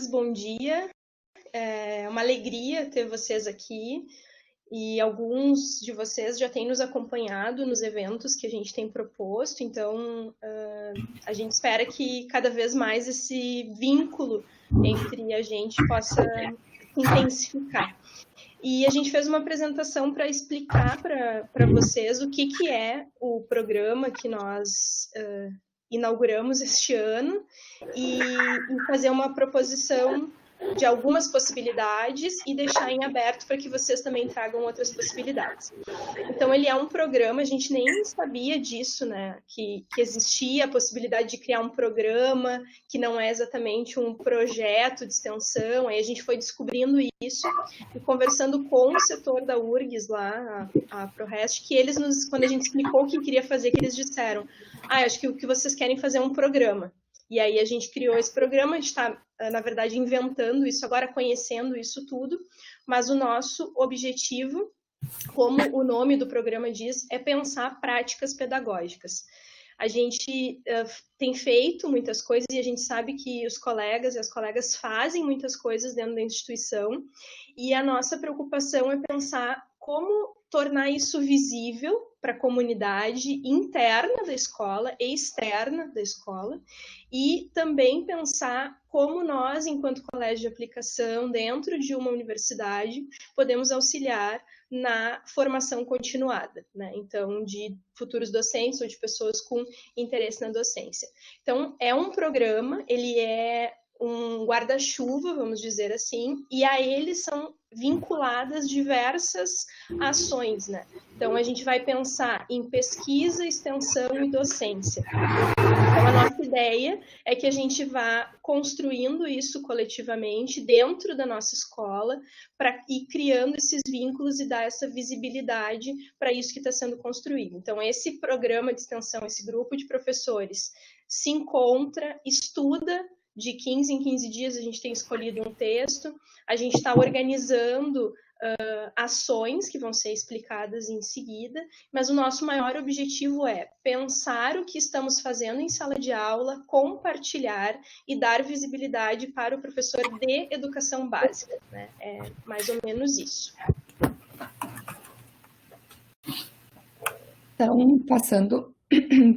bom dia. É uma alegria ter vocês aqui e alguns de vocês já têm nos acompanhado nos eventos que a gente tem proposto, então a gente espera que cada vez mais esse vínculo entre a gente possa se intensificar. E a gente fez uma apresentação para explicar para vocês o que é o programa que nós inauguramos este ano e fazer uma proposição de algumas possibilidades e deixar em aberto para que vocês também tragam outras possibilidades. Então, ele é um programa, a gente nem sabia disso, né? Que existia a possibilidade de criar um programa que não é exatamente um projeto de extensão, aí a gente foi descobrindo isso e conversando com o setor da URGS lá, a ProRest, que eles quando a gente explicou o que queria fazer, que eles disseram, acho que o que vocês querem fazer é um programa. E aí a gente criou esse programa, a gente está, na verdade, inventando isso agora, conhecendo isso tudo, mas o nosso objetivo, como o nome do programa diz, é pensar práticas pedagógicas. A gente tem feito muitas coisas e a gente sabe que os colegas e as colegas fazem muitas coisas dentro da instituição e a nossa preocupação é pensar como tornar isso visível para a comunidade interna da escola e externa da escola e também pensar como nós, enquanto colégio de aplicação, dentro de uma universidade, podemos auxiliar na formação continuada, né? Então, de futuros docentes ou de pessoas com interesse na docência. Então, é um programa, ele é um guarda-chuva, vamos dizer assim, e a ele são vinculadas diversas ações, né? Então, a gente vai pensar em pesquisa, extensão e docência. Então, a nossa ideia é que a gente vá construindo isso coletivamente dentro da nossa escola para ir criando esses vínculos e dar essa visibilidade para isso que está sendo construído. Então, esse programa de extensão, esse grupo de professores se encontra, estuda, de 15 em 15 dias a gente tem escolhido um texto, a gente está organizando ações que vão ser explicadas em seguida, mas o nosso maior objetivo é pensar o que estamos fazendo em sala de aula, compartilhar e dar visibilidade para o professor de educação básica, né? É mais ou menos isso. Então, passando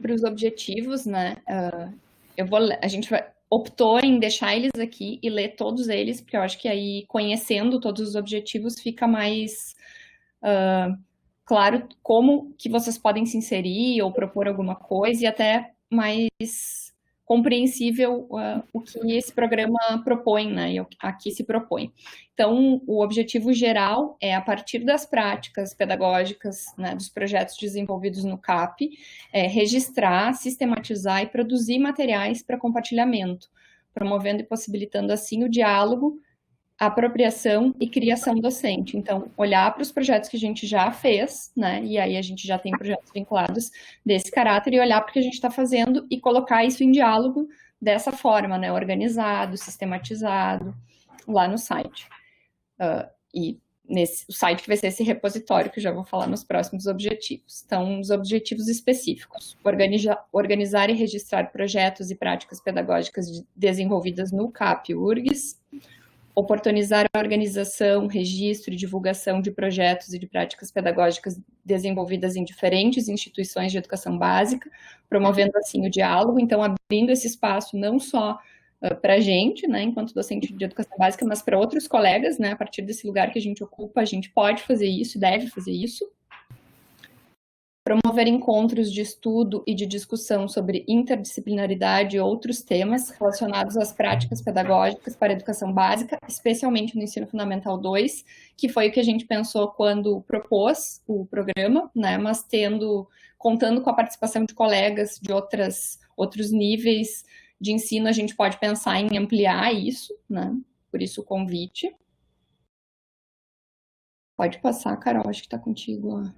para os objetivos, né? A gente optou em deixar eles aqui e ler todos eles, porque eu acho que aí, conhecendo todos os objetivos, fica mais claro como que vocês podem se inserir ou propor alguma coisa e até mais compreensível o que esse programa propõe, né, e aqui se propõe. Então, o objetivo geral é, a partir das práticas pedagógicas, né, dos projetos desenvolvidos no CAP, registrar, sistematizar e produzir materiais para compartilhamento, promovendo e possibilitando, assim, o diálogo, a apropriação e criação docente. Então, olhar para os projetos que a gente já fez, né, e aí a gente já tem projetos vinculados desse caráter, e olhar para o que a gente está fazendo e colocar isso em diálogo dessa forma, né, organizado, sistematizado, lá no site. E o site que vai ser esse repositório, que eu já vou falar nos próximos objetivos. Então, os objetivos específicos: organizar e registrar projetos e práticas pedagógicas desenvolvidas no CAP URGS, oportunizar a organização, registro e divulgação de projetos e de práticas pedagógicas desenvolvidas em diferentes instituições de educação básica, promovendo assim o diálogo, então abrindo esse espaço não só para a gente, né, enquanto docente de educação básica, mas para outros colegas, né, a partir desse lugar que a gente ocupa, a gente pode fazer isso, deve fazer isso. Promover encontros de estudo e de discussão sobre interdisciplinaridade e outros temas relacionados às práticas pedagógicas para a educação básica, especialmente no ensino fundamental 2, que foi o que a gente pensou quando propôs o programa, né, mas contando com a participação de colegas de outros níveis de ensino, a gente pode pensar em ampliar isso, né, por isso o convite. Pode passar, Carol, acho que está contigo.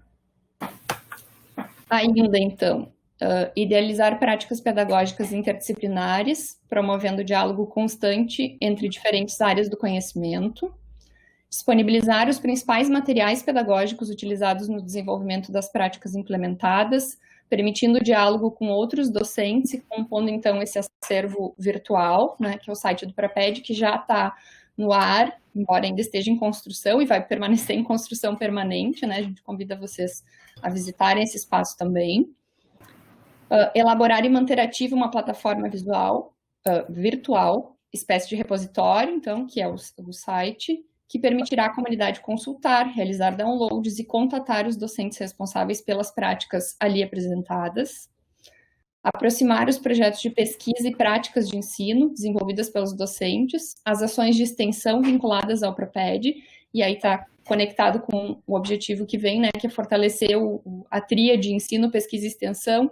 Ainda, então, idealizar práticas pedagógicas interdisciplinares, promovendo diálogo constante entre diferentes áreas do conhecimento, disponibilizar os principais materiais pedagógicos utilizados no desenvolvimento das práticas implementadas, permitindo o diálogo com outros docentes e compondo, então, esse acervo virtual, né, que é o site do Preped, que já está no ar, embora ainda esteja em construção e vai permanecer em construção permanente, né, a gente convida vocês a visitarem esse espaço também. Elaborar e manter ativa uma plataforma visual, virtual, espécie de repositório, então, que é o site, que permitirá à comunidade consultar, realizar downloads e contatar os docentes responsáveis pelas práticas ali apresentadas. Aproximar os projetos de pesquisa e práticas de ensino desenvolvidas pelos docentes, as ações de extensão vinculadas ao Proped, e aí está conectado com o objetivo que vem, né, que é fortalecer a tríade de ensino, pesquisa e extensão,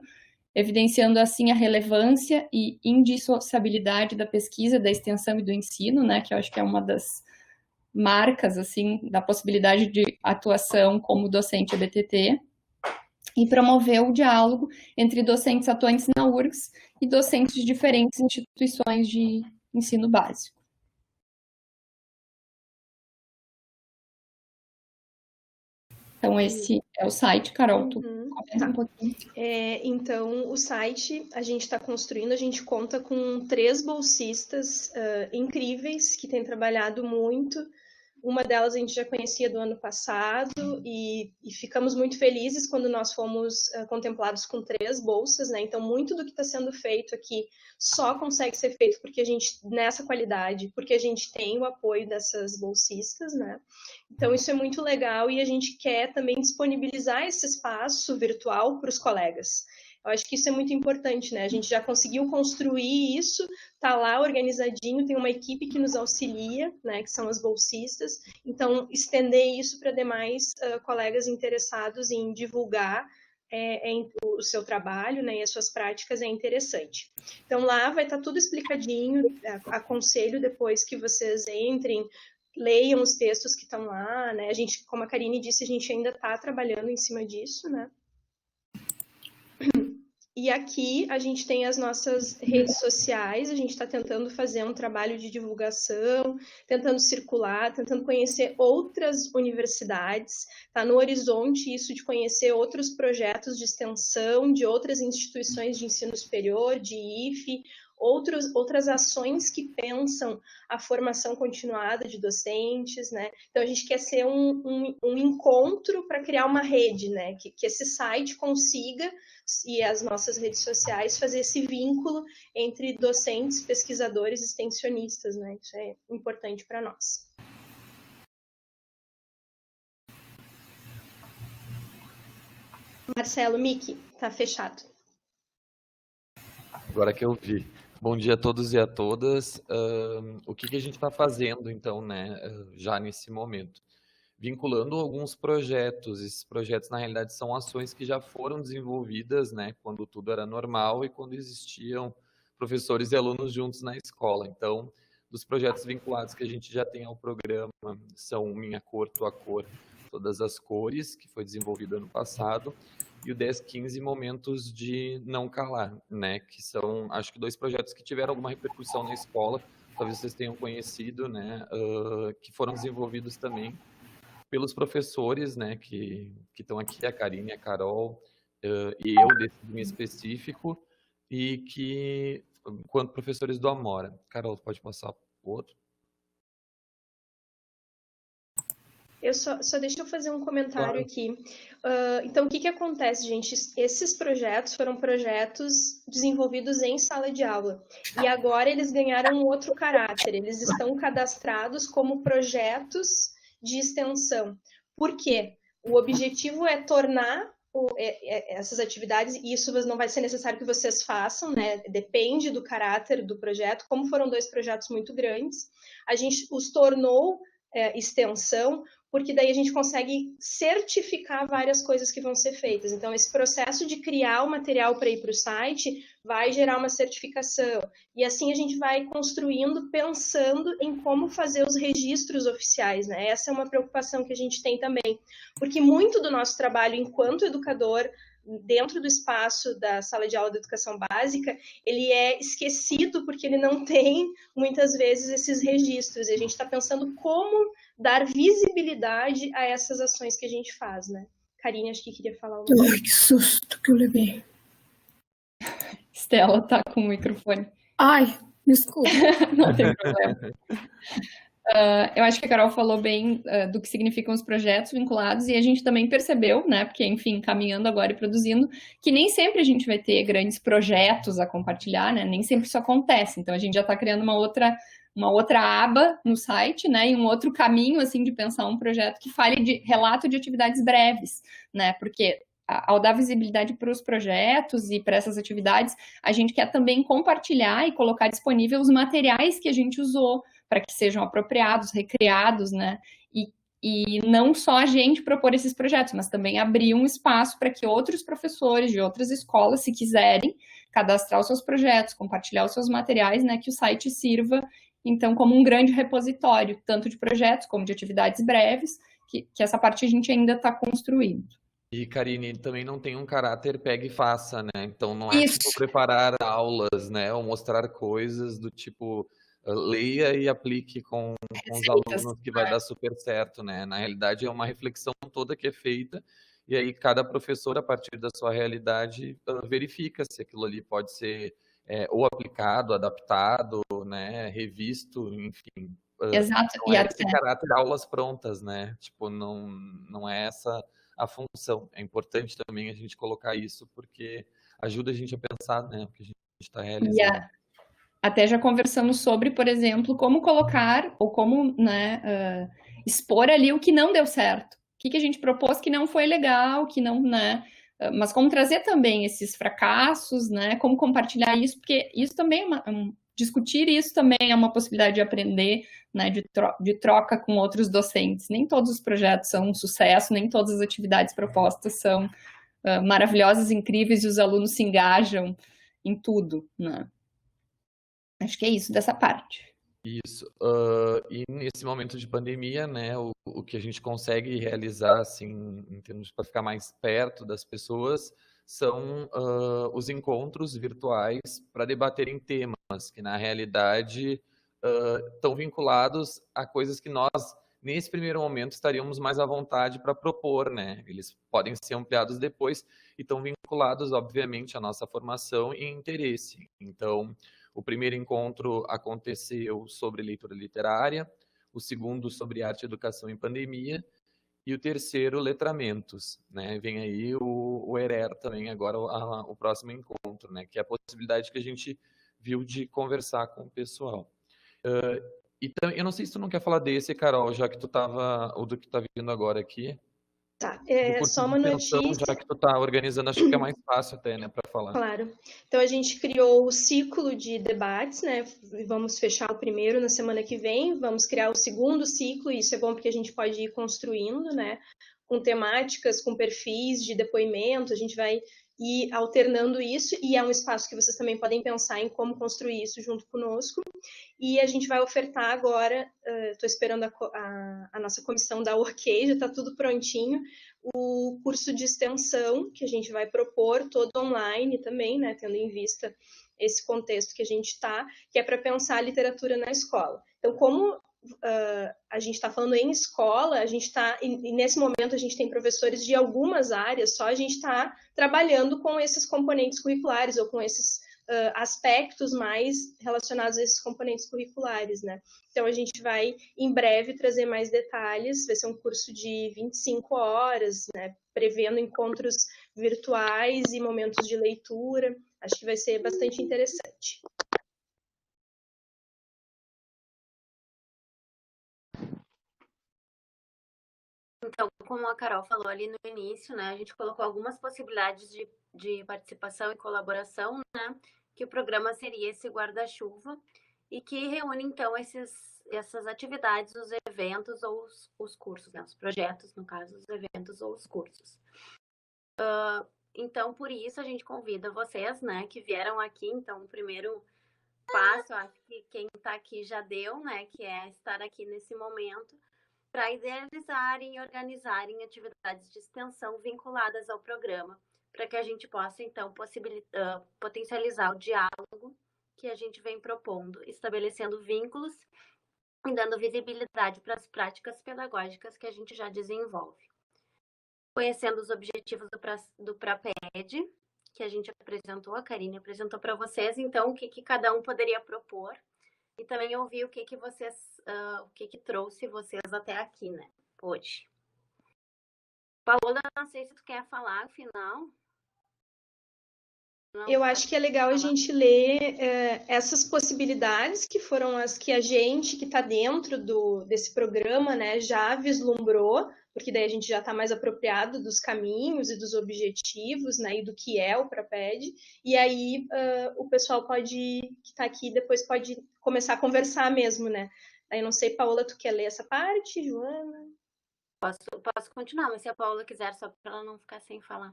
evidenciando assim a relevância e indissociabilidade da pesquisa, da extensão e do ensino, né, que eu acho que é uma das marcas, assim, da possibilidade de atuação como docente EBTT, e promover o diálogo entre docentes atuantes na URGS e docentes de diferentes instituições de ensino básico. Então, esse é o site, Carol, tu comenta um pouquinho. Então, o site a gente está construindo, a gente conta com 3 bolsistas incríveis que têm trabalhado muito. Uma delas a gente já conhecia do ano passado e ficamos muito felizes quando nós fomos contemplados com 3 bolsas, né? Então, muito do que está sendo feito aqui só consegue ser feito porque a gente, nessa qualidade, porque a gente tem o apoio dessas bolsistas, né? Então, isso é muito legal e a gente quer também disponibilizar esse espaço virtual para os colegas. Eu acho que isso é muito importante, né? A gente já conseguiu construir isso, tá lá organizadinho, tem uma equipe que nos auxilia, né? Que são as bolsistas. Então, estender isso para demais colegas interessados em divulgar o seu trabalho, né? E as suas práticas é interessante. Então, lá vai estar tudo explicadinho. Aconselho depois que vocês entrem, leiam os textos que estão lá, né? A gente, como a Karine disse, a gente ainda está trabalhando em cima disso, né? E aqui a gente tem as nossas redes sociais, a gente está tentando fazer um trabalho de divulgação, tentando circular, tentando conhecer outras universidades. Está no horizonte isso de conhecer outros projetos de extensão, de outras instituições de ensino superior, de IFE, outras ações que pensam a formação continuada de docentes, né? Então, a gente quer ser um encontro para criar uma rede, né? Que esse site consiga, e as nossas redes sociais, fazer esse vínculo entre docentes, pesquisadores e extensionistas, né? Isso é importante para nós. Marcelo, Miki, tá fechado. Agora que eu vi. Bom dia a todos e a todas. O que a gente está fazendo, então, né, já nesse momento? Vinculando alguns projetos. Esses projetos, na realidade, são ações que já foram desenvolvidas, né, quando tudo era normal e quando existiam professores e alunos juntos na escola. Então, dos projetos vinculados que a gente já tem ao programa são o Minha Cor, Tua Cor, Todas as Cores, que foi desenvolvido ano passado, e o 10-15 Momentos de Não Calar, né? Que são, acho que 2 projetos que tiveram alguma repercussão na escola, talvez vocês tenham conhecido, né? Que foram desenvolvidos também pelos professores, né? Que estão aqui, a Karine, a Carol, e eu, desse em específico, e que, quanto professores do Amora. Carol, pode passar o outro? Só deixa eu fazer um comentário aqui. Então, o que acontece, gente? Esses projetos foram projetos desenvolvidos em sala de aula. E agora eles ganharam um outro caráter. Eles estão cadastrados como projetos de extensão. Por quê? O objetivo é tornar essas atividades, e isso não vai ser necessário que vocês façam, né? Depende do caráter do projeto. Como foram 2 projetos muito grandes, a gente os tornou extensão, porque daí a gente consegue certificar várias coisas que vão ser feitas. Então, esse processo de criar o material para ir para o site vai gerar uma certificação. E assim a gente vai construindo, pensando em como fazer os registros oficiais, né? Essa é uma preocupação que a gente tem também. Porque muito do nosso trabalho enquanto educador, dentro do espaço da sala de aula de educação básica, ele é esquecido porque ele não tem, muitas vezes, esses registros. E a gente está pensando como dar visibilidade a essas ações que a gente faz, né? Karine, acho que queria falar uma coisa. Ai, que susto que eu levei. Estela tá com o microfone. Ai, desculpa. Não tem problema. Eu acho que a Carol falou bem do que significam os projetos vinculados e a gente também percebeu, né, porque, enfim, caminhando agora e produzindo, que nem sempre a gente vai ter grandes projetos a compartilhar, né, nem sempre isso acontece. Então, a gente já está criando uma outra aba no site, né, e um outro caminho, assim, de pensar um projeto que fale de relato de atividades breves, né, porque ao dar visibilidade para os projetos e para essas atividades, a gente quer também compartilhar e colocar disponível os materiais que a gente usou, para que sejam apropriados, recriados, né? E não só a gente propor esses projetos, mas também abrir um espaço para que outros professores de outras escolas, se quiserem, cadastrar os seus projetos, compartilhar os seus materiais, né? Que o site sirva, então, como um grande repositório, tanto de projetos como de atividades breves, que essa parte a gente ainda está construindo. E, Karine, também não tem um caráter pega e faça, né? Então, não é tipo preparar aulas, né? Ou mostrar coisas do tipo, leia e aplique com os alunos que vai dar super certo, né? Na realidade, é uma reflexão toda que é feita e aí cada professor, a partir da sua realidade, verifica se aquilo ali pode ser ou aplicado, adaptado, né? Revisto, enfim. Exato. Não é esse caráter aulas prontas, né? Tipo, não é essa a função. É importante também a gente colocar isso, porque ajuda a gente a pensar, né, o que a gente está realizando. Até já conversamos sobre, por exemplo, como colocar ou como, né, expor ali o que não deu certo. O que a gente propôs que não foi legal, que não, né, mas como trazer também esses fracassos, né, como compartilhar isso, porque isso também discutir isso também é uma possibilidade de aprender, né, de troca com outros docentes. Nem todos os projetos são um sucesso, nem todas as atividades propostas são maravilhosas, incríveis e os alunos se engajam em tudo, né? Acho que é isso dessa parte. Isso. E nesse momento de pandemia, né, o que a gente consegue realizar, assim, em termos para ficar mais perto das pessoas, são os encontros virtuais para debaterem temas que, na realidade, estão vinculados a coisas que nós, nesse primeiro momento, estaríamos mais à vontade para propor, né? Eles podem ser ampliados depois e estão vinculados, obviamente, à nossa formação e interesse. Então, o primeiro encontro aconteceu sobre leitura literária, o segundo sobre arte e educação em pandemia, e o terceiro, letramentos, né? Vem aí o ERER também agora, o próximo encontro, né? Que é a possibilidade que a gente viu de conversar com o pessoal. Então, eu não sei se tu não quer falar desse, Carol, já que tu estava, ou do que está vindo agora aqui. Tá, Só uma notícia. Já que tu está organizando, acho que é mais fácil até, né, para falar. Claro. Então, a gente criou o ciclo de debates, né? Vamos fechar o primeiro na semana que vem, vamos criar o segundo ciclo, e isso é bom porque a gente pode ir construindo, né? Com temáticas, com perfis de depoimento, a gente vai ir alternando isso, e é um espaço que vocês também podem pensar em como construir isso junto conosco. E a gente vai ofertar agora, estou esperando a nossa comissão dar ok, já está tudo prontinho, o curso de extensão que a gente vai propor, todo online também, né, tendo em vista esse contexto que a gente está, que é para pensar a literatura na escola. Então, como a gente está falando em escola, a gente está, e nesse momento a gente tem professores de algumas áreas, só a gente está trabalhando com esses componentes curriculares ou com esses aspectos mais relacionados a esses componentes curriculares, né? Então, a gente vai, em breve, trazer mais detalhes, vai ser um curso de 25 horas, né? Prevendo encontros virtuais e momentos de leitura. Acho que vai ser bastante interessante. Então, como a Carol falou ali no início, né, a gente colocou algumas possibilidades de participação e colaboração, né, que o programa seria esse guarda-chuva e que reúne, então, essas atividades, os eventos ou os cursos, né, os projetos, no caso, os eventos ou os cursos. Então, por isso, a gente convida vocês, né, que vieram aqui. Então, o primeiro passo, acho que quem está aqui já deu, né, que é estar aqui nesse momento, para idealizarem e organizarem atividades de extensão vinculadas ao programa, para que a gente possa, então, potencializar o diálogo que a gente vem propondo, estabelecendo vínculos e dando visibilidade para as práticas pedagógicas que a gente já desenvolve. Conhecendo os objetivos do PRAPED, que a gente apresentou, a Karine apresentou para vocês, então o que cada um poderia propor e também ouvir o que vocês, o que trouxe vocês até aqui, né, hoje. Paola, não sei se tu quer falar no final. Não, eu acho que é legal a gente ler essas possibilidades que foram as que a gente que está dentro desse programa, né, já vislumbrou, porque daí a gente já está mais apropriado dos caminhos e dos objetivos, né, e do que é o Praped, e aí o pessoal que está aqui depois pode começar a conversar mesmo, né. Aí não sei, Paola, tu quer ler essa parte, Joana? Posso continuar, mas se a Paola quiser, só para ela não ficar sem falar.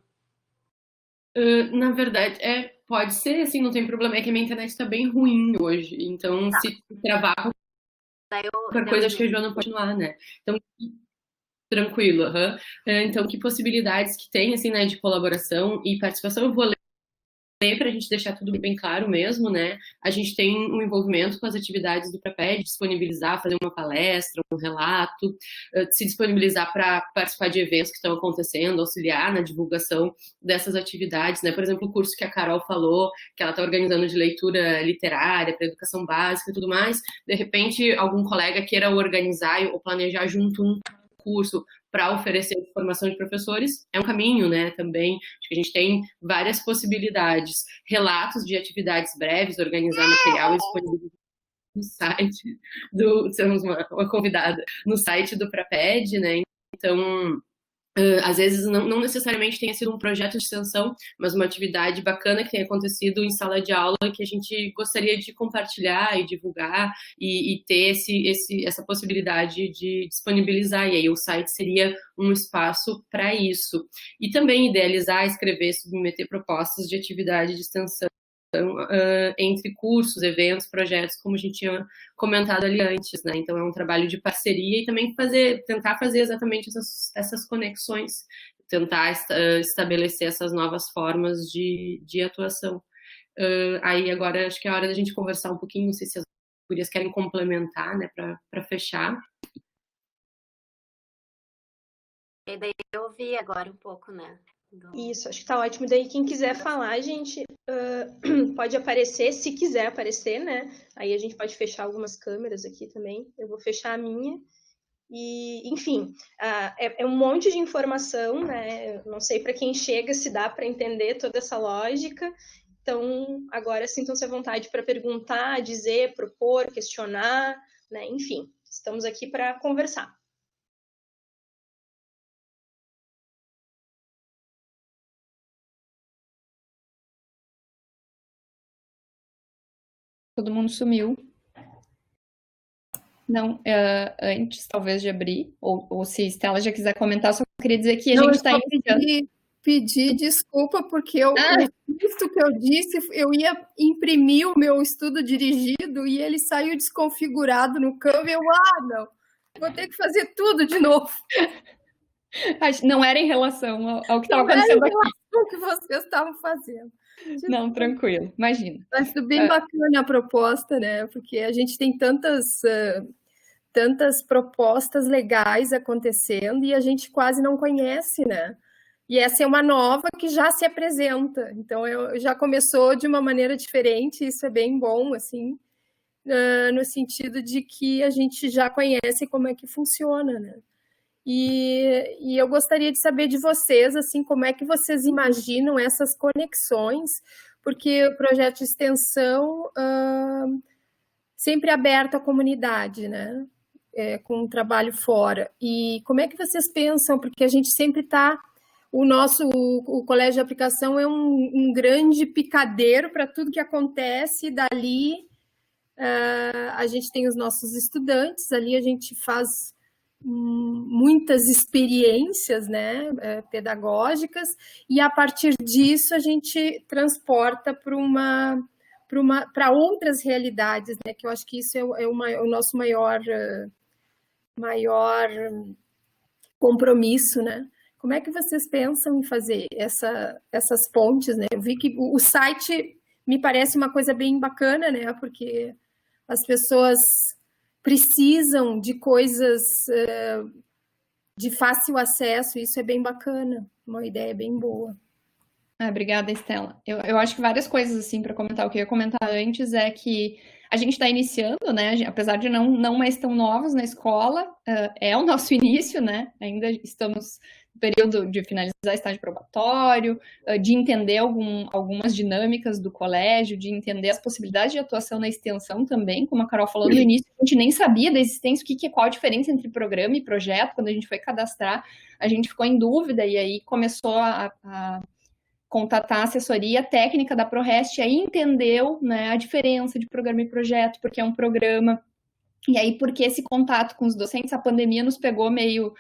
Na verdade, pode ser, assim, não tem problema. É que a minha internet tá bem ruim hoje. Então, se travar qualquer coisa, acho que a Joana pode continuar, né? Então, tranquilo. Então, que possibilidades que tem, assim, né, de colaboração e participação, eu vou ler para a gente deixar tudo bem claro mesmo, né? A gente tem um envolvimento com as atividades do Praped, disponibilizar, fazer uma palestra, um relato, se disponibilizar para participar de eventos que estão acontecendo, auxiliar na divulgação dessas atividades, né? Por exemplo, o curso que a Carol falou, que ela está organizando de leitura literária para educação básica e tudo mais, de repente algum colega queira organizar ou planejar junto um curso para oferecer formação de professores, é um caminho, né, também. Acho que a gente tem várias possibilidades. Relatos de atividades breves, organizar material e disponibilizar no site temos uma convidada, no site do Praped, né, então... às vezes não necessariamente tenha sido um projeto de extensão, mas uma atividade bacana que tenha acontecido em sala de aula que a gente gostaria de compartilhar e divulgar e ter essa possibilidade de disponibilizar. E aí o site seria um espaço para isso. E também idealizar, escrever, submeter propostas de atividade de extensão entre cursos, eventos, projetos, como a gente tinha comentado ali antes, né? Então é um trabalho de parceria e também tentar fazer exatamente essas conexões, tentar estabelecer essas novas formas de atuação. Aí agora acho que é a hora da gente conversar um pouquinho, não sei se as gurias querem complementar, né, para fechar. E daí eu ouvi agora um pouco, né? Isso, acho que tá ótimo. Daí quem quiser falar, gente, pode aparecer, se quiser aparecer, né? Aí a gente pode fechar algumas câmeras aqui também. Eu vou fechar a minha. E, enfim, é um monte de informação, né? Eu não sei para quem chega se dá para entender toda essa lógica. Então, agora sintam-se à vontade para perguntar, dizer, propor, questionar, né? Enfim, estamos aqui para conversar. Todo mundo sumiu. Não, antes talvez de abrir, ou se Estela já quiser comentar, só queria dizer que a gente está iniciando. Pedir desculpa, porque o texto que eu disse, eu ia imprimir o meu estudo dirigido e ele saiu desconfigurado no Canva e não, vou ter que fazer tudo de novo. Não era em relação ao que estava acontecendo aqui. Não era em relação ao que vocês estavam fazendo. Não, tranquilo, imagina. Mas bem bacana a proposta, né? Porque a gente tem tantas propostas legais acontecendo e a gente quase não conhece, né? E essa é uma nova que já se apresenta. Então, já começou de uma maneira diferente, isso é bem bom, assim, no sentido de que a gente já conhece como é que funciona, né? E eu gostaria de saber de vocês, assim, como é que vocês imaginam essas conexões, porque o projeto de extensão sempre é aberto à comunidade, né? Com um trabalho fora. E como é que vocês pensam? Porque a gente sempre está... O Colégio de Aplicação é um grande picadeiro para tudo que acontece, e dali a gente tem os nossos estudantes, ali a gente faz muitas experiências, né, pedagógicas, e a partir disso a gente transporta para outras realidades, né, que eu acho que isso é o nosso maior compromisso, né? Como é que vocês pensam em fazer essas pontes, né? Eu vi que o site me parece uma coisa bem bacana, né? Porque as pessoas precisam de coisas de fácil acesso, isso é bem bacana, uma ideia bem boa. Obrigada, Estela. Eu acho que várias coisas, assim, para comentar. O que eu ia comentar antes é que a gente está iniciando, né? Apesar de não mais tão novos na escola, é o nosso início, né? Ainda estamos no período de finalizar estágio probatório, de entender algumas dinâmicas do colégio, de entender as possibilidades de atuação na extensão também. Como a Carol falou no início, a gente nem sabia da existência, qual a diferença entre programa e projeto. Quando a gente foi cadastrar, a gente ficou em dúvida e aí começou a contatar a assessoria técnica da ProRest, e aí entendeu, né, a diferença de programa e projeto, porque é um programa, e aí porque esse contato com os docentes, a pandemia nos pegou meio,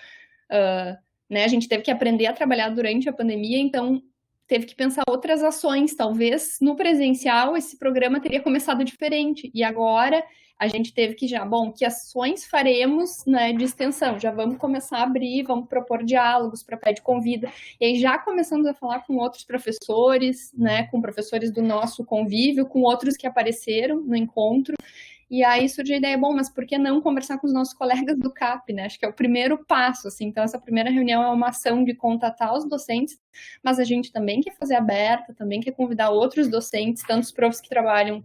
né, a gente teve que aprender a trabalhar durante a pandemia, então teve que pensar outras ações, talvez no presencial esse programa teria começado diferente, e agora a gente teve que que ações faremos, né, de extensão? Já vamos começar a abrir, vamos propor diálogos para pede convida. E aí já começamos a falar com outros professores, né, com professores do nosso convívio, com outros que apareceram no encontro. E aí surgiu a ideia, mas por que não conversar com os nossos colegas do CAP, né? Acho que é o primeiro passo, assim. Então, essa primeira reunião é uma ação de contatar os docentes, mas a gente também quer fazer aberta, também quer convidar outros docentes, tanto os profs que trabalham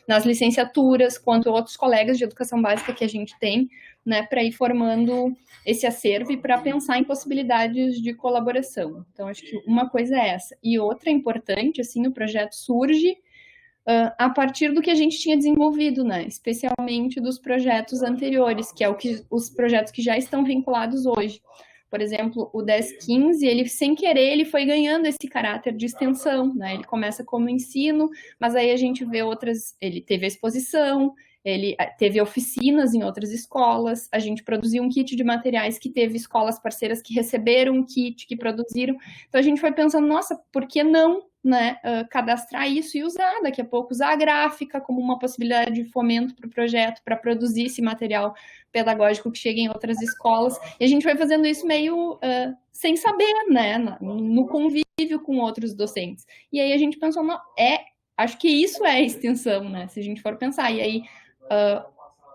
nas licenciaturas, quanto outros colegas de educação básica que a gente tem, né, para ir formando esse acervo e para pensar em possibilidades de colaboração. Então, acho que uma coisa é essa. E outra importante, assim, o projeto surge a partir do que a gente tinha desenvolvido, né? Especialmente dos projetos anteriores, que é os projetos que já estão vinculados hoje. Por exemplo, o 1015, ele sem querer, ele foi ganhando esse caráter de extensão, né? Ele começa como ensino, mas aí a gente vê ele teve a exposição, ele teve oficinas em outras escolas, a gente produziu um kit de materiais que teve escolas parceiras que receberam um kit, que produziram. Então a gente foi pensando, nossa, por que não, né, cadastrar isso e usar, daqui a pouco usar a gráfica como uma possibilidade de fomento para o projeto, para produzir esse material pedagógico que chega em outras escolas. E a gente foi fazendo isso meio sem saber, né, no convívio com outros docentes. E aí a gente pensou, acho que isso é extensão, né, se a gente for pensar. E aí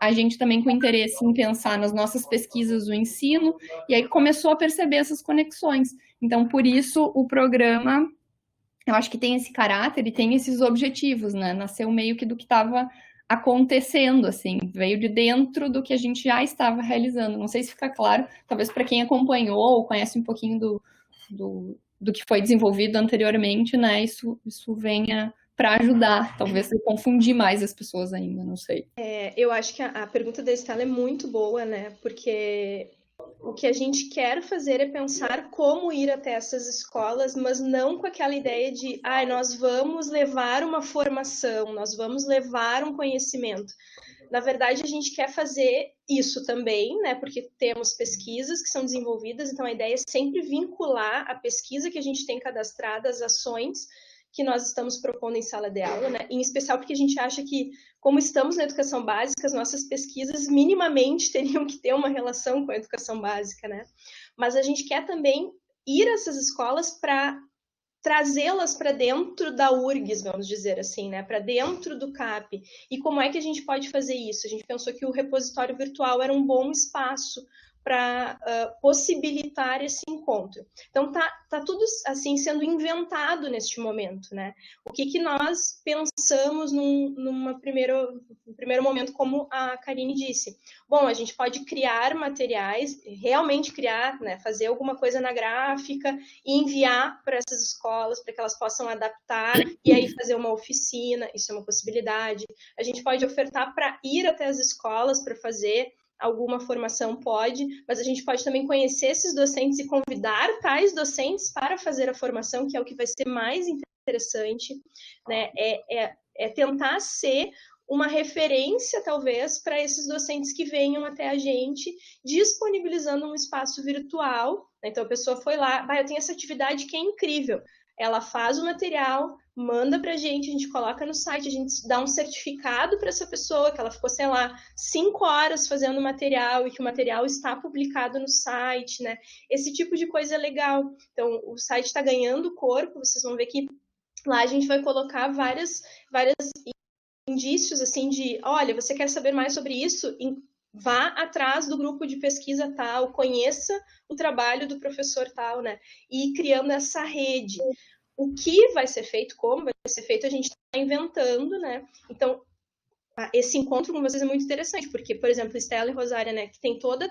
a gente também com interesse em pensar nas nossas pesquisas do ensino, e aí começou a perceber essas conexões. Então, por isso, o programa, eu acho que tem esse caráter e tem esses objetivos, né? Nasceu meio que do que estava acontecendo, assim, veio de dentro do que a gente já estava realizando. Não sei se fica claro, talvez para quem acompanhou ou conhece um pouquinho do que foi desenvolvido anteriormente, né? Isso venha para ajudar, talvez eu confundir mais as pessoas ainda, não sei. Eu acho que a pergunta da Estela é muito boa, né? Porque o que a gente quer fazer é pensar como ir até essas escolas, mas não com aquela ideia de, nós vamos levar uma formação, nós vamos levar um conhecimento. Na verdade, a gente quer fazer isso também, né? Porque temos pesquisas que são desenvolvidas, então a ideia é sempre vincular a pesquisa que a gente tem cadastrada às ações que nós estamos propondo em sala de aula, né? Em especial porque a gente acha que, como estamos na educação básica, as nossas pesquisas minimamente teriam que ter uma relação com a educação básica, né? Mas a gente quer também ir a essas escolas para trazê-las para dentro da URGS, vamos dizer assim, né? Para dentro do CAP. E como é que a gente pode fazer isso? A gente pensou que o repositório virtual era um bom espaço para possibilitar esse encontro. Então, tá tudo assim sendo inventado neste momento, né? O que nós pensamos num primeiro momento, como a Karine disse? Bom, a gente pode criar materiais, realmente criar, né? Fazer alguma coisa na gráfica e enviar para essas escolas para que elas possam adaptar e aí fazer uma oficina, isso é uma possibilidade. A gente pode ofertar para ir até as escolas para fazer alguma formação, mas a gente pode também conhecer esses docentes e convidar tais docentes para fazer a formação, que é o que vai ser mais interessante, né? É tentar ser uma referência, talvez, para esses docentes que venham até a gente, disponibilizando um espaço virtual, né? Então a pessoa foi lá, eu tenho essa atividade que é incrível, ela faz o material, manda para a gente coloca no site, a gente dá um certificado para essa pessoa, que ela ficou, 5 horas fazendo material e que o material está publicado no site, né? Esse tipo de coisa é legal. Então, o site está ganhando corpo, vocês vão ver que lá a gente vai colocar vários indícios, assim, de, olha, você quer saber mais sobre isso? Vá atrás do grupo de pesquisa tal, conheça o trabalho do professor tal, né? E criando essa rede. O que vai ser feito, como vai ser feito, a gente está inventando, né? Então, esse encontro com vocês é muito interessante, porque, por exemplo, Estela e Rosária, né, que tem todo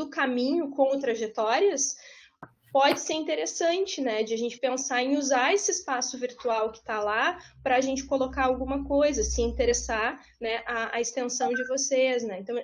o caminho com trajetórias, pode ser interessante, né, de a gente pensar em usar esse espaço virtual que está lá para a gente colocar alguma coisa, se interessar, né, a extensão de vocês, né. Então,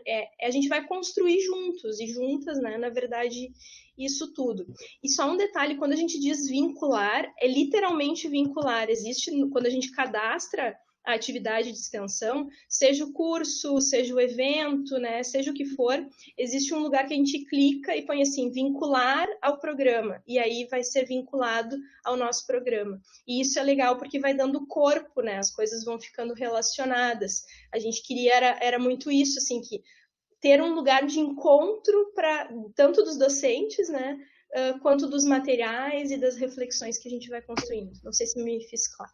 a gente vai construir juntos e juntas, né, na verdade, isso tudo. E só um detalhe, quando a gente diz vincular, é literalmente vincular. Existe, quando a gente cadastra a atividade de extensão, seja o curso, seja o evento, né, seja o que for, existe um lugar que a gente clica e põe assim, vincular ao programa, e aí vai ser vinculado ao nosso programa. E isso é legal porque vai dando corpo, né, as coisas vão ficando relacionadas. A gente queria, era muito isso, assim, que ter um lugar de encontro para tanto dos docentes, né, quanto dos materiais e das reflexões que a gente vai construindo. Não sei se me fiz claro.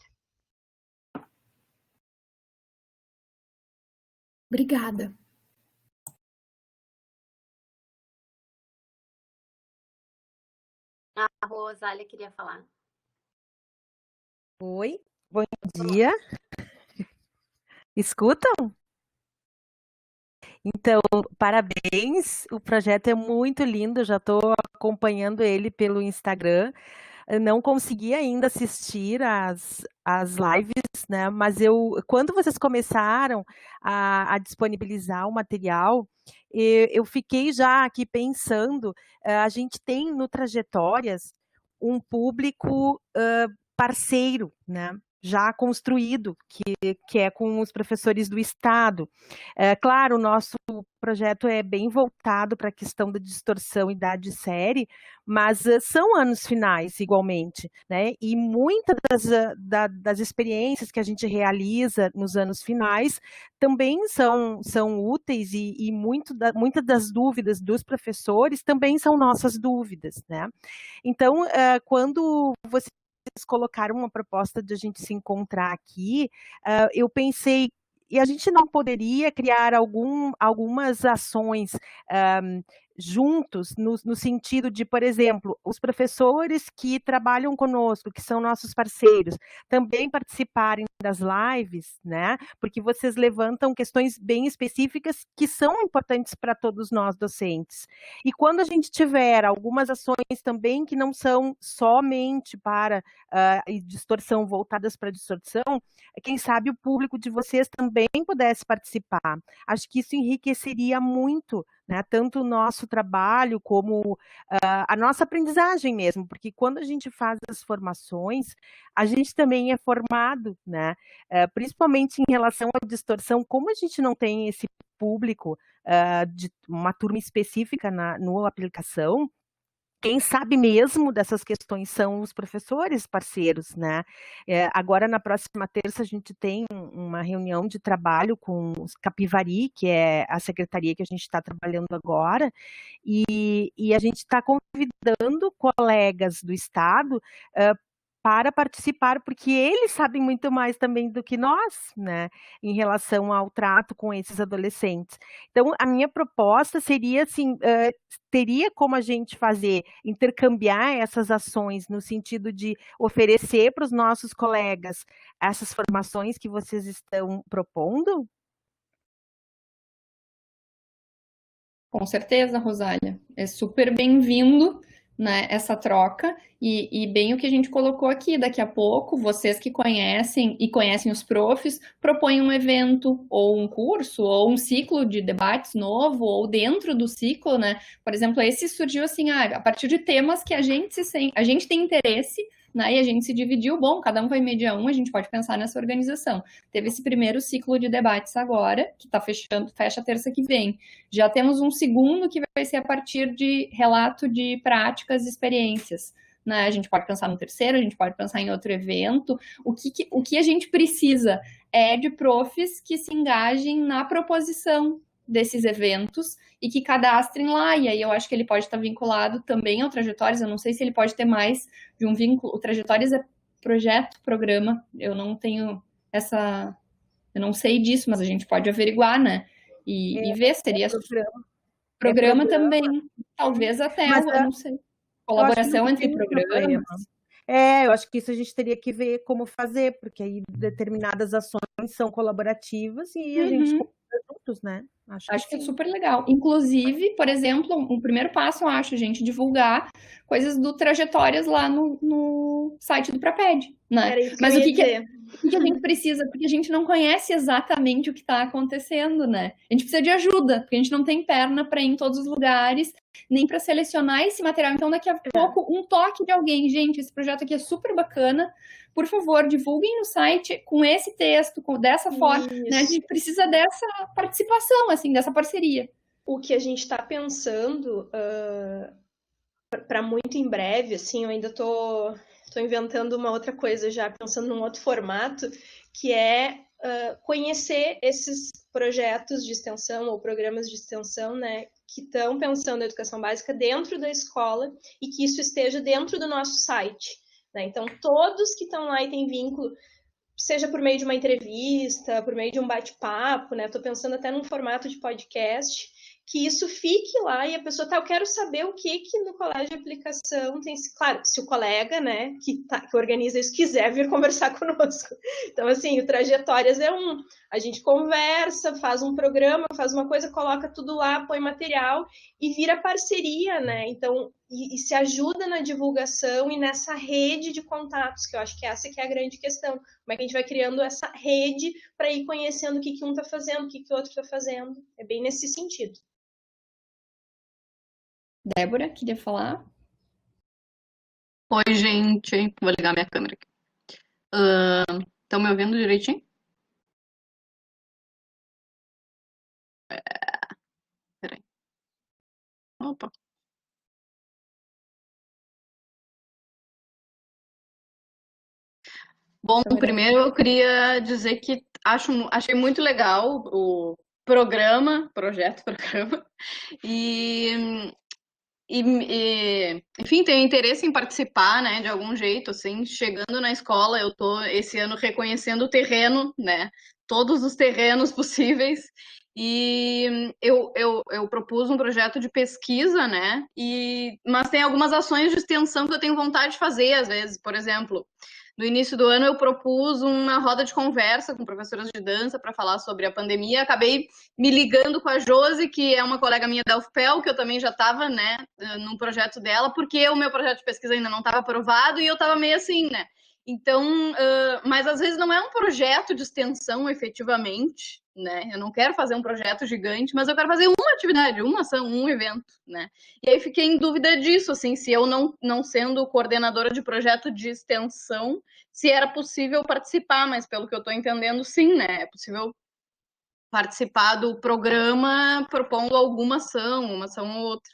Obrigada. A Rosália queria falar. Oi, bom dia. Escutam? Então, parabéns, o projeto é muito lindo, já estou acompanhando ele pelo Instagram. Eu não consegui ainda assistir as lives, né? Mas quando vocês começaram a disponibilizar o material, eu fiquei já aqui pensando, a gente tem no Trajetórias um público parceiro, né? Já construído, que é com os professores do Estado. Claro, o nosso projeto é bem voltado para a questão da distorção e da série, mas são anos finais igualmente, né? E muitas das experiências que a gente realiza nos anos finais também são úteis e muitas das dúvidas dos professores também são nossas dúvidas, né? Então, quando vocês colocaram uma proposta de a gente se encontrar aqui, eu pensei, e a gente não poderia criar algumas ações juntos, no sentido de, por exemplo, os professores que trabalham conosco, que são nossos parceiros, também participarem das lives, né? Porque vocês levantam questões bem específicas que são importantes para todos nós docentes. E quando a gente tiver algumas ações também que não são somente para distorção, voltadas para distorção, quem sabe o público de vocês também pudesse participar. Acho que isso enriqueceria muito, né, tanto o nosso trabalho como a nossa aprendizagem mesmo, porque quando a gente faz as formações, a gente também é formado, né, principalmente em relação à distorção, como a gente não tem esse público de uma turma específica no aplicação, quem sabe mesmo dessas questões são os professores parceiros, né? Agora, na próxima terça, a gente tem uma reunião de trabalho com os Capivari, que é a secretaria que a gente está trabalhando agora, e a gente está convidando colegas do Estado para participar, porque eles sabem muito mais também do que nós, né, em relação ao trato com esses adolescentes. Então, a minha proposta seria, assim, teria como a gente intercambiar essas ações no sentido de oferecer para os nossos colegas essas formações que vocês estão propondo? Com certeza, Rosália. É super bem-vindo, né, essa troca, e bem o que a gente colocou aqui, daqui a pouco, vocês que conhecem e conhecem os profs, propõem um evento, ou um curso, ou um ciclo de debates novo, ou dentro do ciclo, né, por exemplo, esse surgiu assim, a partir de temas que a gente tem interesse, né, e a gente se dividiu, bom, cada um vai mediar a gente pode pensar nessa organização. Teve esse primeiro ciclo de debates agora, que está fecha terça que vem. Já temos um segundo que vai ser a partir de relato de práticas e experiências, né? A gente pode pensar no terceiro, a gente pode pensar em outro evento. O que a gente precisa é de profs que se engajem na proposição desses eventos e que cadastrem lá, e aí eu acho que ele pode estar vinculado também ao Trajetórias, eu não sei se ele pode ter mais de um vínculo, o Trajetórias é projeto, programa, eu não sei disso, mas a gente pode averiguar, né, e ver, seria programa também, talvez até, eu não sei, colaboração entre programas. Eu acho que isso a gente teria que ver como fazer, porque aí determinadas ações são colaborativas e a gente combina juntos, né? Acho que é super legal. Inclusive, por exemplo, um primeiro passo, eu acho, gente, divulgar coisas do Trajetórias lá no site do Praped, né? Era isso que Mas eu o ia que que, dizer. o que a gente precisa? Porque a gente não conhece exatamente o que está acontecendo, né? A gente precisa de ajuda, porque a gente não tem perna para ir em todos os lugares, nem para selecionar esse material. Então, daqui a pouco, um toque de alguém. Gente, esse projeto aqui é super bacana. Por favor, divulguem no site com esse texto, dessa forma. Né? A gente precisa dessa participação, assim, dessa parceria. O que a gente está pensando para muito em breve, assim, eu ainda estou inventando uma outra coisa já, pensando num outro formato, que é conhecer esses projetos de extensão ou programas de extensão, né, que estão pensando a educação básica dentro da escola e que isso esteja dentro do nosso site. Né? Então, todos que estão lá e têm vínculo, seja por meio de uma entrevista, por meio de um bate-papo, né? Estou pensando até num formato de podcast, que isso fique lá e a pessoa, eu quero saber o que no colégio de aplicação tem. Claro, se o colega, né, que organiza isso, quiser vir conversar conosco. Então, assim, o Trajetórias a gente conversa, faz um programa, faz uma coisa, coloca tudo lá, põe material e vira parceria, né? Então, e se ajuda na divulgação e nessa rede de contatos, que eu acho que essa que é a grande questão. Como é que a gente vai criando essa rede para ir conhecendo o que um está fazendo, o que o outro está fazendo. É bem nesse sentido. Débora, queria falar? Oi, gente. Vou ligar minha câmera aqui. Estão me ouvindo direitinho? Peraí. Opa. Bom, primeiro eu queria dizer que achei muito legal o projeto programa, enfim, tenho interesse em participar, né, de algum jeito, assim, chegando na escola, eu tô esse ano reconhecendo o terreno, né, todos os terrenos possíveis, e eu propus um projeto de pesquisa, né, mas tem algumas ações de extensão que eu tenho vontade de fazer, às vezes, por exemplo, no início do ano eu propus uma roda de conversa com professoras de dança para falar sobre a pandemia. Acabei me ligando com a Josi, que é uma colega minha da UFPEL, que eu também já estava, né, num projeto dela, porque o meu projeto de pesquisa ainda não estava aprovado e eu estava meio assim, né. Então, mas às vezes não é um projeto de extensão efetivamente, né? Eu não quero fazer um projeto gigante, mas eu quero fazer uma atividade, uma ação, um evento, né? E aí fiquei em dúvida disso, assim, se eu não sendo coordenadora de projeto de extensão, se era possível participar, mas pelo que eu estou entendendo, sim, né? É possível participar do programa propondo alguma ação, uma ação ou outra.